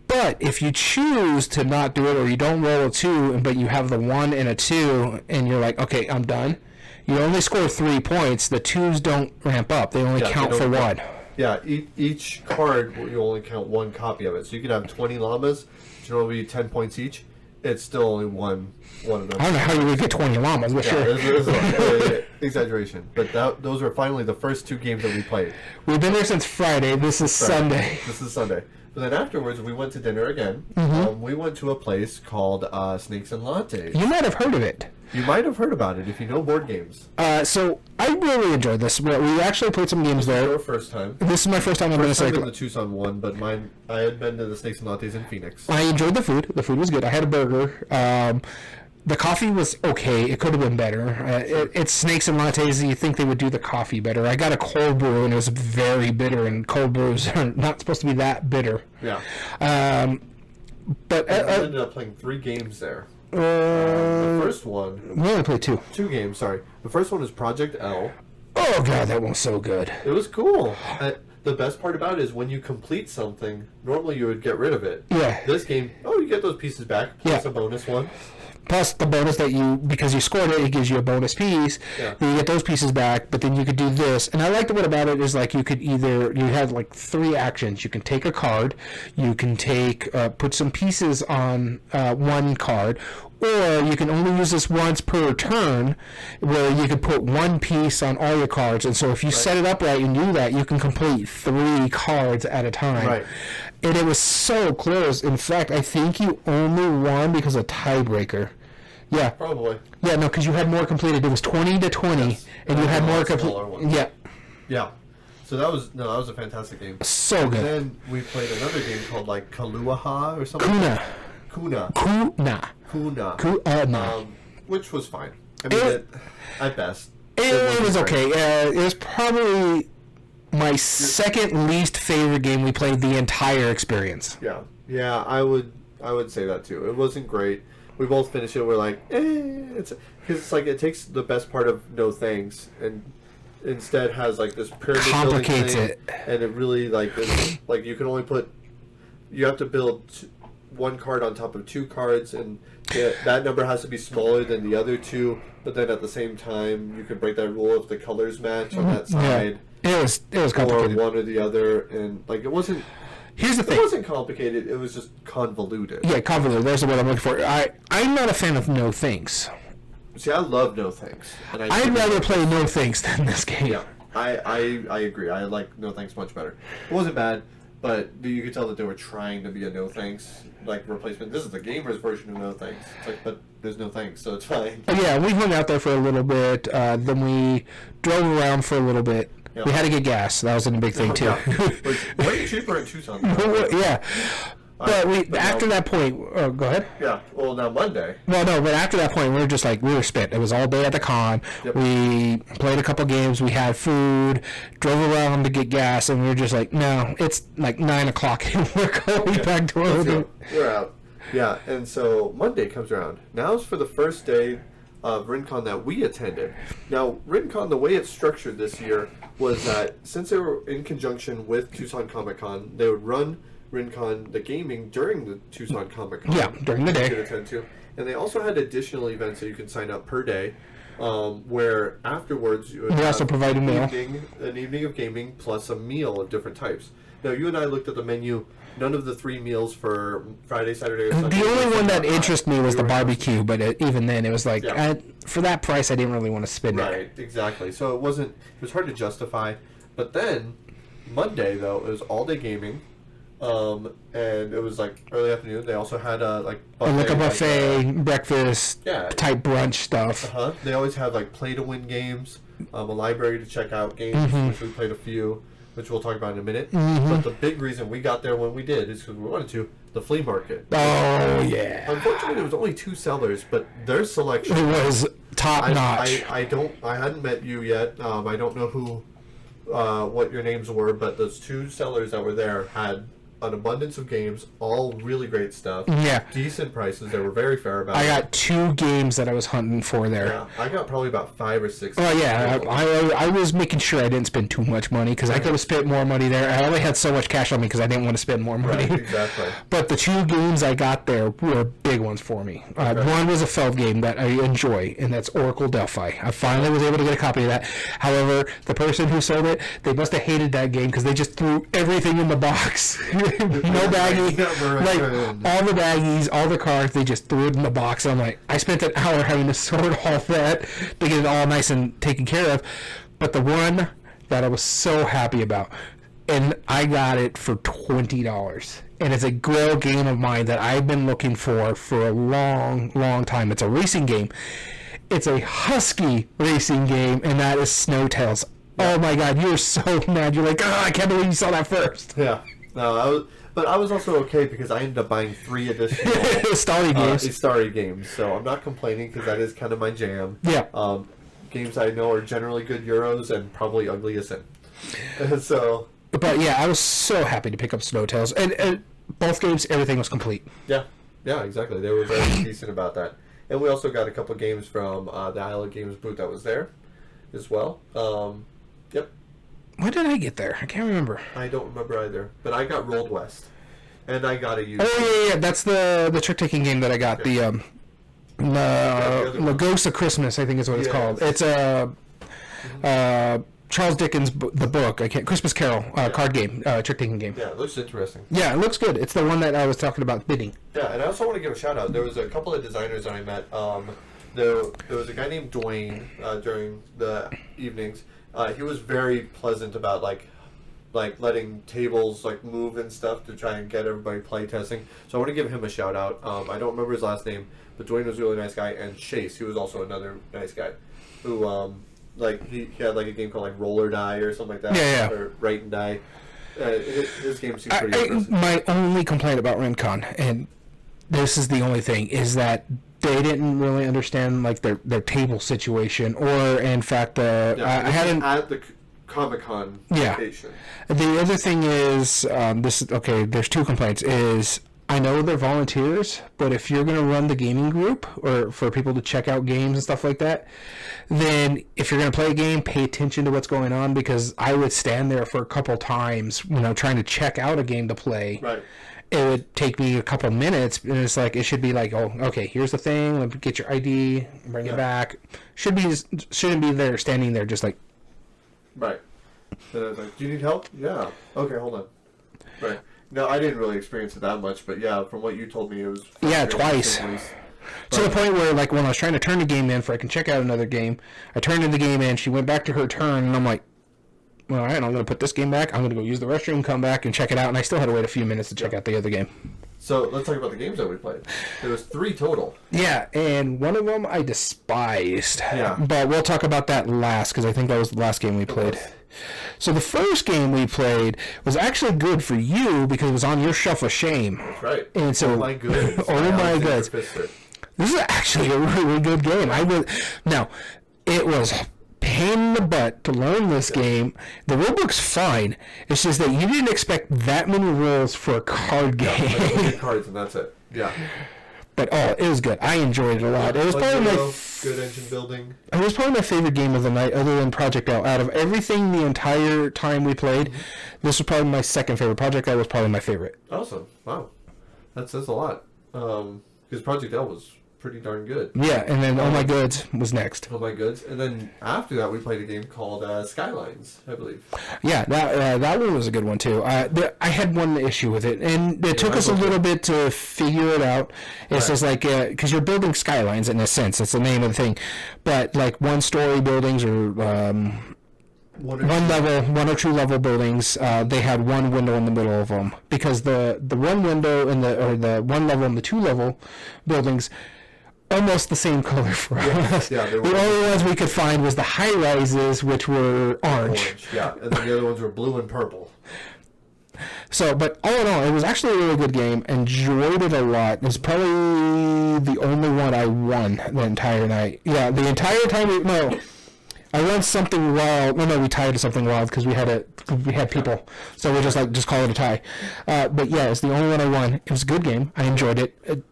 but if you choose to not do it or you don't roll a 2, but you have the 1 and a 2, and you're like, okay, I'm done. You only score 3 points. The 2s don't ramp up; they only count for 1. Yeah, each card you only count 1 copy of it. So you could have 20 llamas, which will be 10 points each. It's still only one of them. I don't know how you would get 20 llamas, but sure. This is exaggeration. But those were finally the first 2 games that we played. We've been there since Friday. This is Sunday. This is Sunday. But then afterwards, we went to dinner again. We went to a place called Snakes and Lattes. You might have heard of it. You might have heard about it if you know board games. So I really enjoyed this. We actually played some games there. Your first time. This is my first time. I've been to the Tucson one, but mine. I had been to the Snakes and Lattes in Phoenix. I enjoyed the food. The food was good. I had a burger. The coffee was okay. It could have been better. It's Snakes and Lattes. You think they would do the coffee better. I got a cold brew, and it was very bitter, and cold brews are not supposed to be that bitter. Yeah. But I ended up playing 3 games there. The first one... We only played 2. 2 games, sorry. The first one is Project L. Oh, God, that one was so good. It was cool. The best part about it is when you complete something, normally you would get rid of it. Yeah. This game, you get those pieces back, plus a bonus one. Plus the bonus that because you scored it gives you a bonus piece. Yeah. Then you get those pieces back, but then you could do this. And I liked what about it is like you had like 3 actions. You can take a card, you can put some pieces on one card, or you can only use this once per turn, where you can put 1 piece on all your cards. And so if you set it up right and do that, you can complete 3 cards at a time. Right. And it was so close. In fact, I think you only won because of tiebreaker. Yeah. Probably. Yeah, no, because you had more completed. It was 20-20, yes. and you had more completed. Yeah. Yeah. So that was a fantastic game. So good. And then we played another game called like Kaluaha or something. Kuna. Which was fine. I mean, at best. It was okay. It was probably my second least favorite game we played the entire experience. Yeah, I would say that too. It wasn't great. We both finished it. We're like, because it's like it takes the best part of No Thanks and instead has like this pyramid complicates building thing, it, and it really like you can only you have to build 1 card on top of 2 cards, and that number has to be smaller than the other 2. But then at the same time, you can break that rule if the colors match on that side. Yeah. It was complicated. Or one or the other, and like it wasn't. Here's the thing. It wasn't complicated. It was just convoluted. Yeah, convoluted. There's the word I'm looking for. I'm not a fan of No Thanks. See, I love No Thanks. And I'd rather play No Thanks than this game. Yeah, I agree. I like No Thanks much better. It wasn't bad, but you could tell that they were trying to be a No Thanks like replacement. This is the gamer's version of No Thanks. It's like, but there's No Thanks, so it's fine. Yeah, we hung out there for a little bit. Then we drove around for a little bit. Yeah. We had to get gas. That was a big thing too. It's way cheaper in Tucson. Yeah. But after that point, go ahead. Yeah. Well, now Monday. Well, no, but after that point, we were spent. It was all day at the con. Yep. We played a couple games. We had food, drove around to get gas, and we were just like, no, it's like 9 o'clock, and we're going back to our We're out. Yeah, and so Monday comes around. Now's for the first day of Rincon that we attended. Now, Rincon, the way it's structured this year was that since they were in conjunction with Tucson Comicon, they would run Rincon the gaming during the Tucson Comicon. Yeah, during the day. You could attend to. And they also had additional events that you can sign up per day, where afterwards you would also provide a meal. An evening of gaming plus a meal of different types. Now, you and I looked at the menu. None of the 3 meals for Friday, Saturday, or Sunday. The only one that interested me was the barbecue, but even then, it was like, for that price, I didn't really want to spend it. Right, exactly. So it was hard to justify. But then, Monday, though, it was all-day gaming. And it was like early afternoon. They also had a buffet, breakfast, type brunch stuff. They always have like play-to-win games, a library to check out games, which we played a few, which we'll talk about in a minute. But the big reason we got there when we did is because we wanted to the flea market. Oh yeah. Unfortunately, there was only 2 sellers, but their selection was top notch. I hadn't met you yet. I don't know who, what your names were, but those 2 sellers that were there had an abundance of games, all really great stuff. Yeah. Decent prices. They were very fair about it. I got 2 games that I was hunting for there. Yeah. I got probably about 5 or 6. Oh, yeah. I was making sure I didn't spend too much money because I could have spent more money there. I only had so much cash on me because I didn't want to spend more money. Right, exactly. But the 2 games I got there were big ones for me. One was a Feld game that I enjoy, and that's Oracle Delphi. I finally was able to get a copy of that. However, the person who sold it, they must have hated that game because they just threw everything in the box. No baggie, like all the baggies, all the cards, they just threw it in the box. I'm like, I spent an hour having to sort all that to get it all nice and taken care of. But the one that I was so happy about, and I got it for $20, and it's a grail game of mine that I've been looking for a long, long time. It's a racing game. It's a Husky racing game, and that is Snowtails. Oh my God, you're so mad. You're like, I can't believe you saw that first. Yeah. No, I was also okay because I ended up buying 3 additional Starry games. So I'm not complaining because that is kind of my jam. Yeah. Games I know are generally good Euros and probably ugly as sin. So. But yeah, I was so happy to pick up Snowtails, and both games, everything was complete. Yeah. Yeah, exactly. They were very decent about that. And we also got a couple games from the Isle of Games booth that was there as well. Yep. When did I get there? I can't remember. I don't remember either. But I got Rolled West. And I got a used. Oh, yeah. That's the trick-taking game that I got. Okay. The Ghost of Christmas, I think is what it's called. It's Charles Dickens' the book. Christmas Carol card game, trick-taking game. Yeah, it looks interesting. Yeah, it looks good. It's the one that I was talking about bidding. Yeah, and I also want to give a shout-out. There was a couple of designers that I met. There was a guy named Dwayne during the evenings. He was very pleasant about like letting tables like move and stuff to try and get everybody play testing. So I want to give him a shout out. I don't remember his last name, but Dwayne was a really nice guy, and Chase, he was also another nice guy, who he had like a game called like Roll or Die or something like that. Yeah. Or Write and Die. His game seems pretty interesting. My only complaint about Rincon, and this is the only thing, is that they didn't really understand like their table situation, or in fact, I hadn't at the Comicon location. The other thing is there's 2 complaints. Is I know they're volunteers, but if you're going to run the gaming group or for people to check out games and stuff like that, then if you're going to play a game, pay attention to what's going on, because I would stand there for a couple times when I'm trying to check out a game to play. Right. It would take me a couple minutes, and it's like, it should be like, oh, okay, here's the thing, let me get your ID, bring it back. Shouldn't be there standing there just like. Right. Then I was like, do you need help? Yeah. Okay, hold on. Right. No, I didn't really experience it that much, but yeah, from what you told me, it was... Yeah, twice. To the point where, like, when I was trying to turn the game in for I can check out another game, I turned in the game in, she went back to her turn, and I'm like, well, all right, I'm going to put this game back, I'm going to go use the restroom, come back, and check it out, and I still had to wait a few minutes to check out the other game. So, let's talk about the games that we played. There was 3 total. Yeah, and one of them I despised. Yeah. But we'll talk about that last, because I think that was the last game we played. So the first game we played was actually good for you because it was on your shelf of shame. That's right. And so, oh my goodness. Oh my goodness. This is actually a really good game. Now, it was pain in the butt to learn this game. The rulebook's fine. It's just that you didn't expect that many rules for a card game. Like cards and that's it. Yeah. But it was good. I enjoyed it a lot. It was probably good engine building. It was probably my favorite game of the night, other than Project L. Out of everything the entire time we played, this was probably my second favorite. Project L was probably my favorite. Awesome! Wow, that says a lot. Because Project L was pretty darn good. Yeah, and then Oh My Goods was next. Oh My Goods, and then after that we played a game called Skylines, I believe. Yeah, that one was a good one too. I had one issue with it, and it took us a little bit to figure it out. It's just like because you're building skylines in a sense, that's the name of the thing, but like one-story buildings or one or two level buildings, they had one window in the middle of them because the one window the one level and the two level buildings. Almost the same color for us. Yeah, the only ones we could find was the high rises, which were orange. Yeah, and then the other ones were blue and purple. So, but all in all, it was actually a really good game. Enjoyed it a lot. It was probably the only one I won the entire night. Yeah, the entire time. I won something wild. No, we tied to something wild because we had people. So we just call it a tie. But yeah, it's the only one I won. It was a good game. I enjoyed it.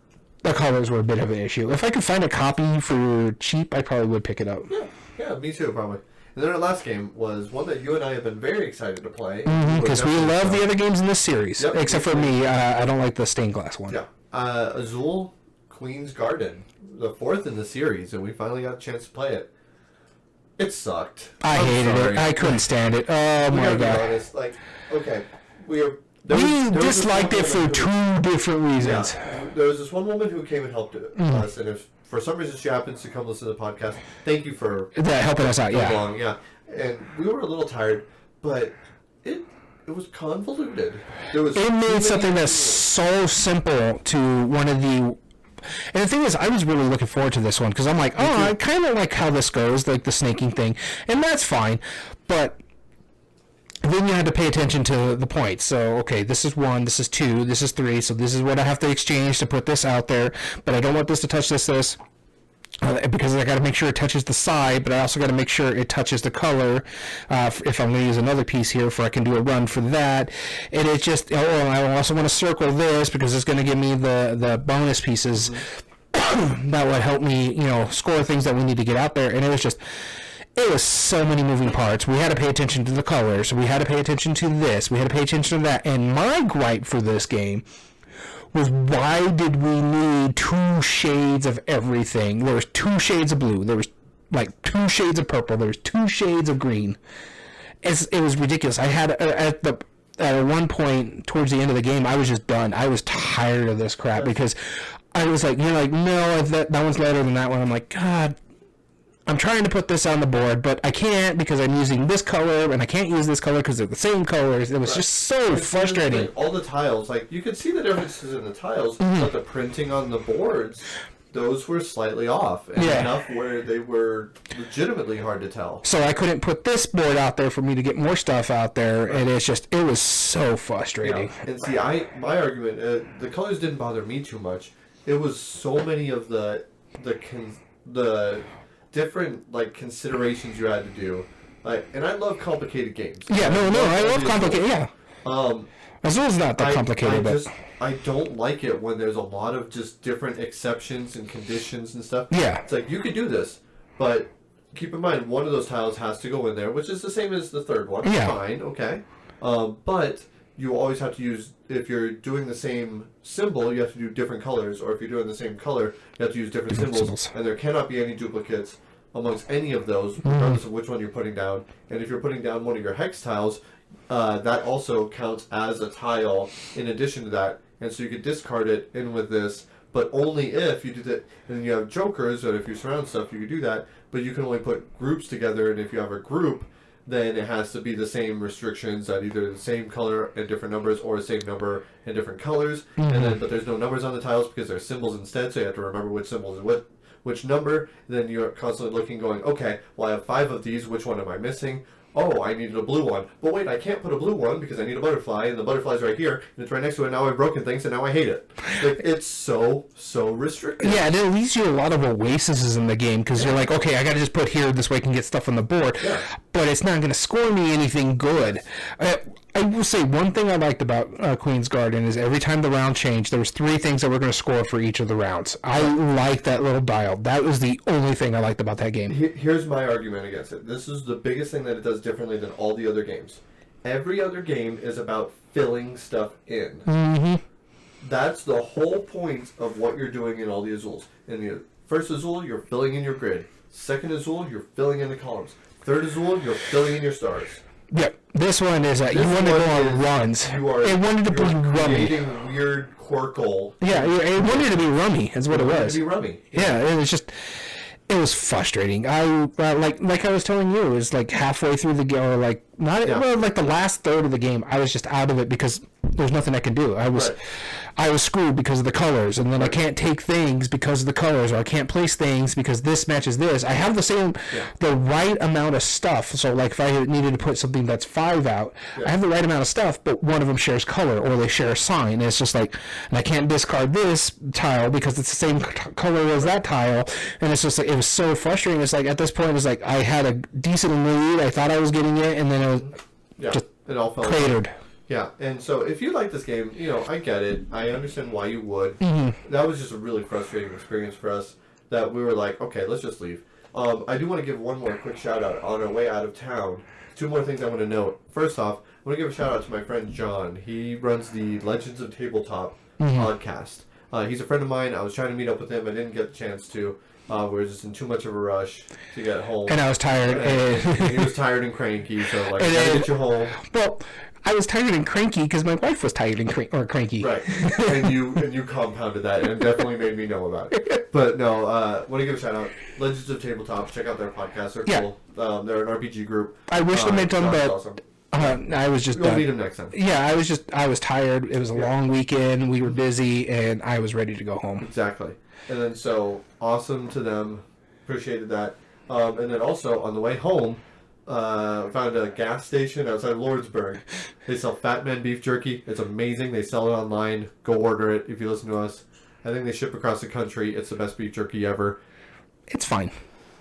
The colors were a bit of an issue. If I could find a copy for cheap, I probably would pick it up. Yeah, me too, probably. And then our last game was one that you and I have been very excited to play. Because we love the other games in this series. Yep. Except for me, I don't like the stained glass one. Yeah. Azul Queen's Garden, the fourth in the series, and we finally got a chance to play it. It sucked. I hated it. I couldn't stand it. Oh my god. Be honest. Like, okay, we disliked it for two different reasons. Yeah. There was this one woman who came and helped us, and if for some reason she happens to come listen to the podcast, thank you for helping us out. Yeah, long, yeah. And we were a little tired, but it was convoluted. It made something that's so simple to one of the. And the thing is, I was really looking forward to this one because I'm like, I kind of like how this goes, like the snaking thing, and that's fine, but. Then you had to pay attention to the points. So, okay, this is 1, this is 2, this is 3, so this is what I have to exchange to put this out there, but I don't want this to touch this, because I got to make sure it touches the side, but I also got to make sure it touches the color, if I'm going to use another piece here, for I can do a run for that, and it just, I also want to circle this, because it's going to give me the bonus pieces that would help me, score things that we need to get out there, and it was so many moving parts. We had to pay attention to the colors. We had to pay attention to this. We had to pay attention to that. And my gripe for this game was, why did we need 2 shades of everything? There was 2 shades of blue. There was like 2 shades of purple. There was 2 shades of green. It was ridiculous. I had at one point towards the end of the game, I was just done. I was tired of this crap because I was like, no, that one's lighter than that one. I'm like, God. I'm trying to put this on the board, but I can't because I'm using this color, and I can't use this color because they're the same colors. It was just so frustrating. Like, all the tiles, like, you could see the differences in the tiles, but the printing on the boards, those were slightly off, and enough where they were legitimately hard to tell. So I couldn't put this board out there for me to get more stuff out there, and it was so frustrating. Yeah. And see, my argument, the colors didn't bother me too much. It was so many of the different considerations you had to do, and I love complicated games. Yeah, I love complicated. Yeah. Azul's not that complicated, but I don't like it when there's a lot of just different exceptions and conditions and stuff. Yeah. It's like, you could do this, but keep in mind one of those tiles has to go in there, which is the same as the third one. Yeah. Fine, okay. But you always have to use, if you're doing the same symbol, you have to do different colors, or if you're doing the same color, you have to use different symbols, and there cannot be any duplicates amongst any of those, regardless of which one you're putting down. And if you're putting down one of your hex tiles, that also counts as a tile in addition to that, and so you could discard it in with this, but only if you did it. And then you have jokers, or if you surround stuff, you could do that, but you can only put groups together, and if you have a group, then it has to be the same restrictions, that either the same color and different numbers, or the same number and different colors. And then, but there's no numbers on the tiles because they're symbols instead, so you have to remember which symbol is which number. Then you're constantly looking, going, okay, well, I have 5 of these, which one am I missing? Oh, I needed a blue one. But wait, I can't put a blue one because I need a butterfly, and the butterfly's right here, and it's right next to it. Now I've broken things, and now I hate it. It's so restrictive. Yeah, and it leaves you a lot of oases in the game, because you're like, okay, I got to just put here, this way I can get stuff on the board. Yeah. But it's not going to score me anything good. I will say one thing I liked about Queen's Garden is every time the round changed, there was 3 things that were going to score for each of the rounds. I liked that little dial. That was the only thing I liked about that game. Here's my argument against it. This is the biggest thing that it does differently than all the other games. Every other game is about filling stuff in. Mm-hmm. That's the whole point of what you're doing in all the Azules. In the first Azul, you're filling in your grid. Second Azul, you're filling in the columns. Third Azul, you're filling in your stars. Yep. This one is that you want to go on runs. It wanted to be rummy. Creating weird Quirkle. Yeah, it wanted to be rummy. Is what it was. To be rummy. Yeah, it was just. It was frustrating. I like I was telling you, it was like halfway through the game, or like not well, like the last third of the game. I was just out of it because there's nothing I can do. I was screwed because of the colors, and then I can't take things because of the colors, or I can't place things because this matches this. I have the right amount of stuff. So like if I needed to put something that's 5 out, I have the right amount of stuff, but one of them shares color, or they share a sign. And it's just like, and I can't discard this tile because it's the same color as that tile, and it's just like, it was so frustrating. It's like at this point, it's like I had a decent lead. I thought I was getting it, and then it was just it all fell cratered. Apart. Yeah, and so if you like this game, I get it. I understand why you would. Mm-hmm. That was just a really frustrating experience for us that we were like, okay, let's just leave. I do want to give one more quick shout out on our way out of town. 2 more things I want to note. First off, I want to give a shout out to my friend John. He runs the Legends of Tabletop podcast. He's a friend of mine. I was trying to meet up with him. I didn't get the chance to. We were just in too much of a rush to get home. And I was tired. And he was tired and cranky, so like, I gotta get you home. Well, I was tired and cranky because my wife was tired and cranky. Right, and you compounded that, and definitely made me know about it. But no, want to give a shout out. Legends of Tabletop. Check out their podcast. They're cool. They're an RPG group. I wish I met them, but awesome. I was just. We'll meet him next time. Yeah, I was tired. It was a long weekend. We were busy, and I was ready to go home. Exactly. And then so awesome to them. Appreciated that. And then also on the way home. Found a gas station outside Lordsburg. They sell Fat Man beef jerky. It's amazing. They sell it online. Go order it if you listen to us. I think they ship across the country. It's the best beef jerky ever. It's fine.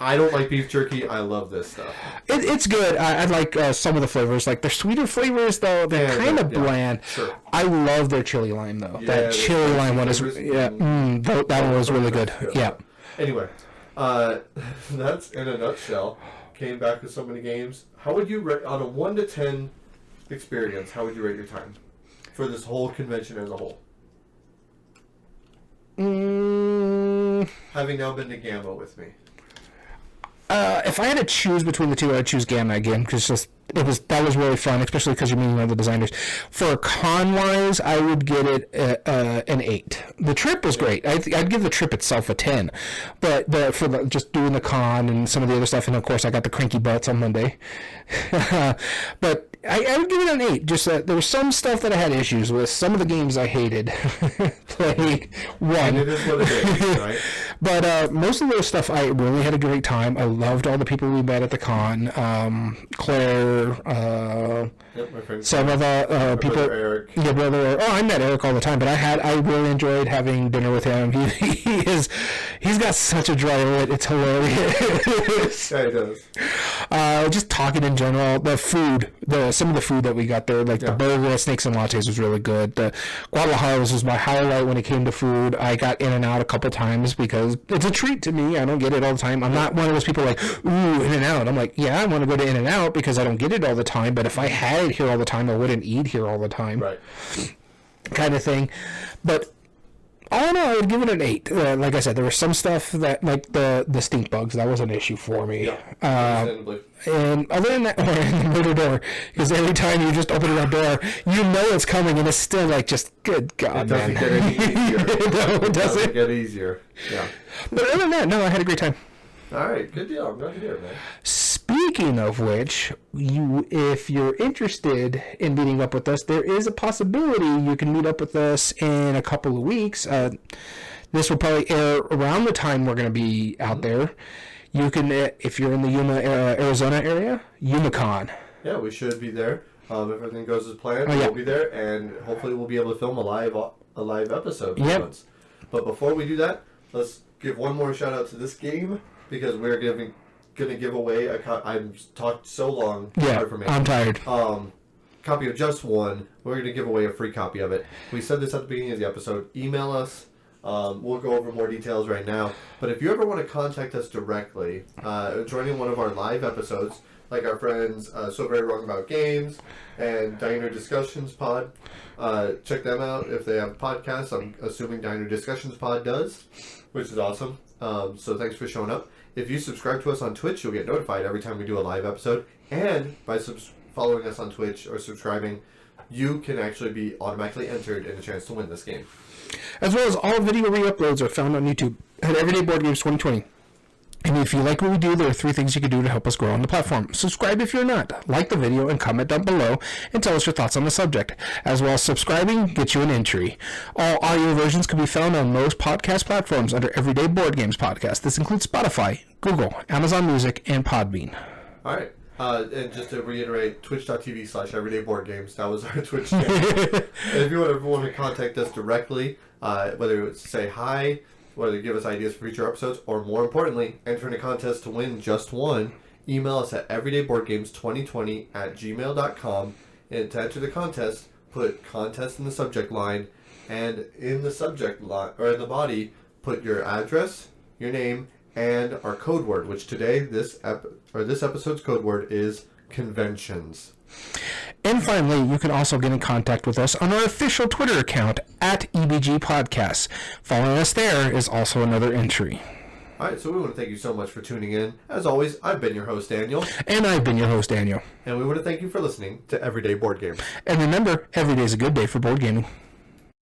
I don't like beef jerky. I love this stuff. It's good. I like some of the flavors. Like their sweeter flavors, though, they're kind of bland. Sure. I love their chili lime, though. Yeah, that chili lime one is, that one was really good. Yeah. Anyway, that's in a nutshell. Came back with so many games. How would you rate, on a 1 to 10 experience, how would you rate your time for this whole convention as a whole? Having now been to Gamma with me. If I had to choose between the two, I'd choose Gamma again because that was really fun, especially because you're meeting other designers. For con wise, I would get it an 8. The trip was great. I'd give the trip itself a 10, but for just doing the con and some of the other stuff, and of course I got the cranky butts on Monday. But I would give it an 8. Just there was some stuff that I had issues with. Some of the games I hated. Played one. And it is what it is, right? But most of those stuff, I really had a great time. I loved all the people we met at the con. Claire, my friend some of the people. Brother Eric. Your brother Eric. Oh, I met Eric all the time, but I really enjoyed having dinner with him. He's got such a dry wit. It's hilarious. Yeah, he does. Just talking in general, the food, some of the food that we got there, like the burger, snakes and lattes was really good. The Guadalajara was my highlight when it came to food. I got in and out a couple times because it's a treat to me. I don't get it all the time. I'm not one of those people like, ooh, In and Out. I'm like, yeah, I want to go to In and Out because I don't get it all the time. But if I had it here all the time, I wouldn't eat here all the time. Right. Kind of thing. But all in all, I would give it an 8. Like I said, there was some stuff that, like the stink bugs, that was an issue for me. Yeah, and other than that, or in the murder door, because every time you just open that door, you know it's coming, and it's still like, just, good God, man. It doesn't get any easier. No, it doesn't get easier. Yeah. But other than that, no, I had a great time. All right, good deal. I'm glad to hear it, man. Speaking of which, if you're interested in meeting up with us, there is a possibility you can meet up with us in a couple of weeks. This will probably air around the time we're going to be out there. You can, if you're in the Yuma, Arizona area, YumaCon. Yeah, we should be there. If everything goes as planned, we'll be there, and hopefully we'll be able to film a live episode. Yep. But before we do that, let's give one more shout out to this game because we're going to give away I've talked so long. Yeah, for me. I'm tired. copy of just one, we're going to give away a free copy of it. We said this at the beginning of the episode. Email us. We'll go over more details right now. But if you ever want to contact us directly, joining one of our live episodes, like our friends So Very Wrong About Games and Diner Discussions Pod, check them out if they have podcasts. I'm assuming Diner Discussions Pod does, which is awesome. So thanks for showing up. If you subscribe to us on Twitch, you'll get notified every time we do a live episode. And by following us on Twitch or subscribing, you can actually be automatically entered in a chance to win this game. As well as all video re-uploads are found on YouTube at Everyday Board Games 2020. And if you like what we do, there are 3 things you can do to help us grow on the platform. Subscribe if you're not. Like the video and comment down below and tell us your thoughts on the subject. As well as subscribing gets you an entry. All audio versions can be found on most podcast platforms under Everyday Board Games Podcast. This includes Spotify, Google, Amazon Music, and Podbean. All right. And just to reiterate, twitch.tv/everydayboardgames. That was our Twitch channel. And if you ever want to contact us directly, whether it's say hi, whether give us ideas for future episodes, or more importantly, enter in a contest to win just one, email us at everydayboardgames2020@gmail.com. And to enter the contest, put contest in the subject line, and in the subject line, or in the body, put your address, your name, and our code word, which today, this episode's code word is conventions. And finally, you can also get in contact with us on our official Twitter account at EBG Podcasts. Following us there is also another entry. All right, so we want to thank you so much for tuning in. As always, I've been your host, Daniel. And I've been your host, Daniel. And we want to thank you for listening to Everyday Board Games. And remember, every day is a good day for board gaming.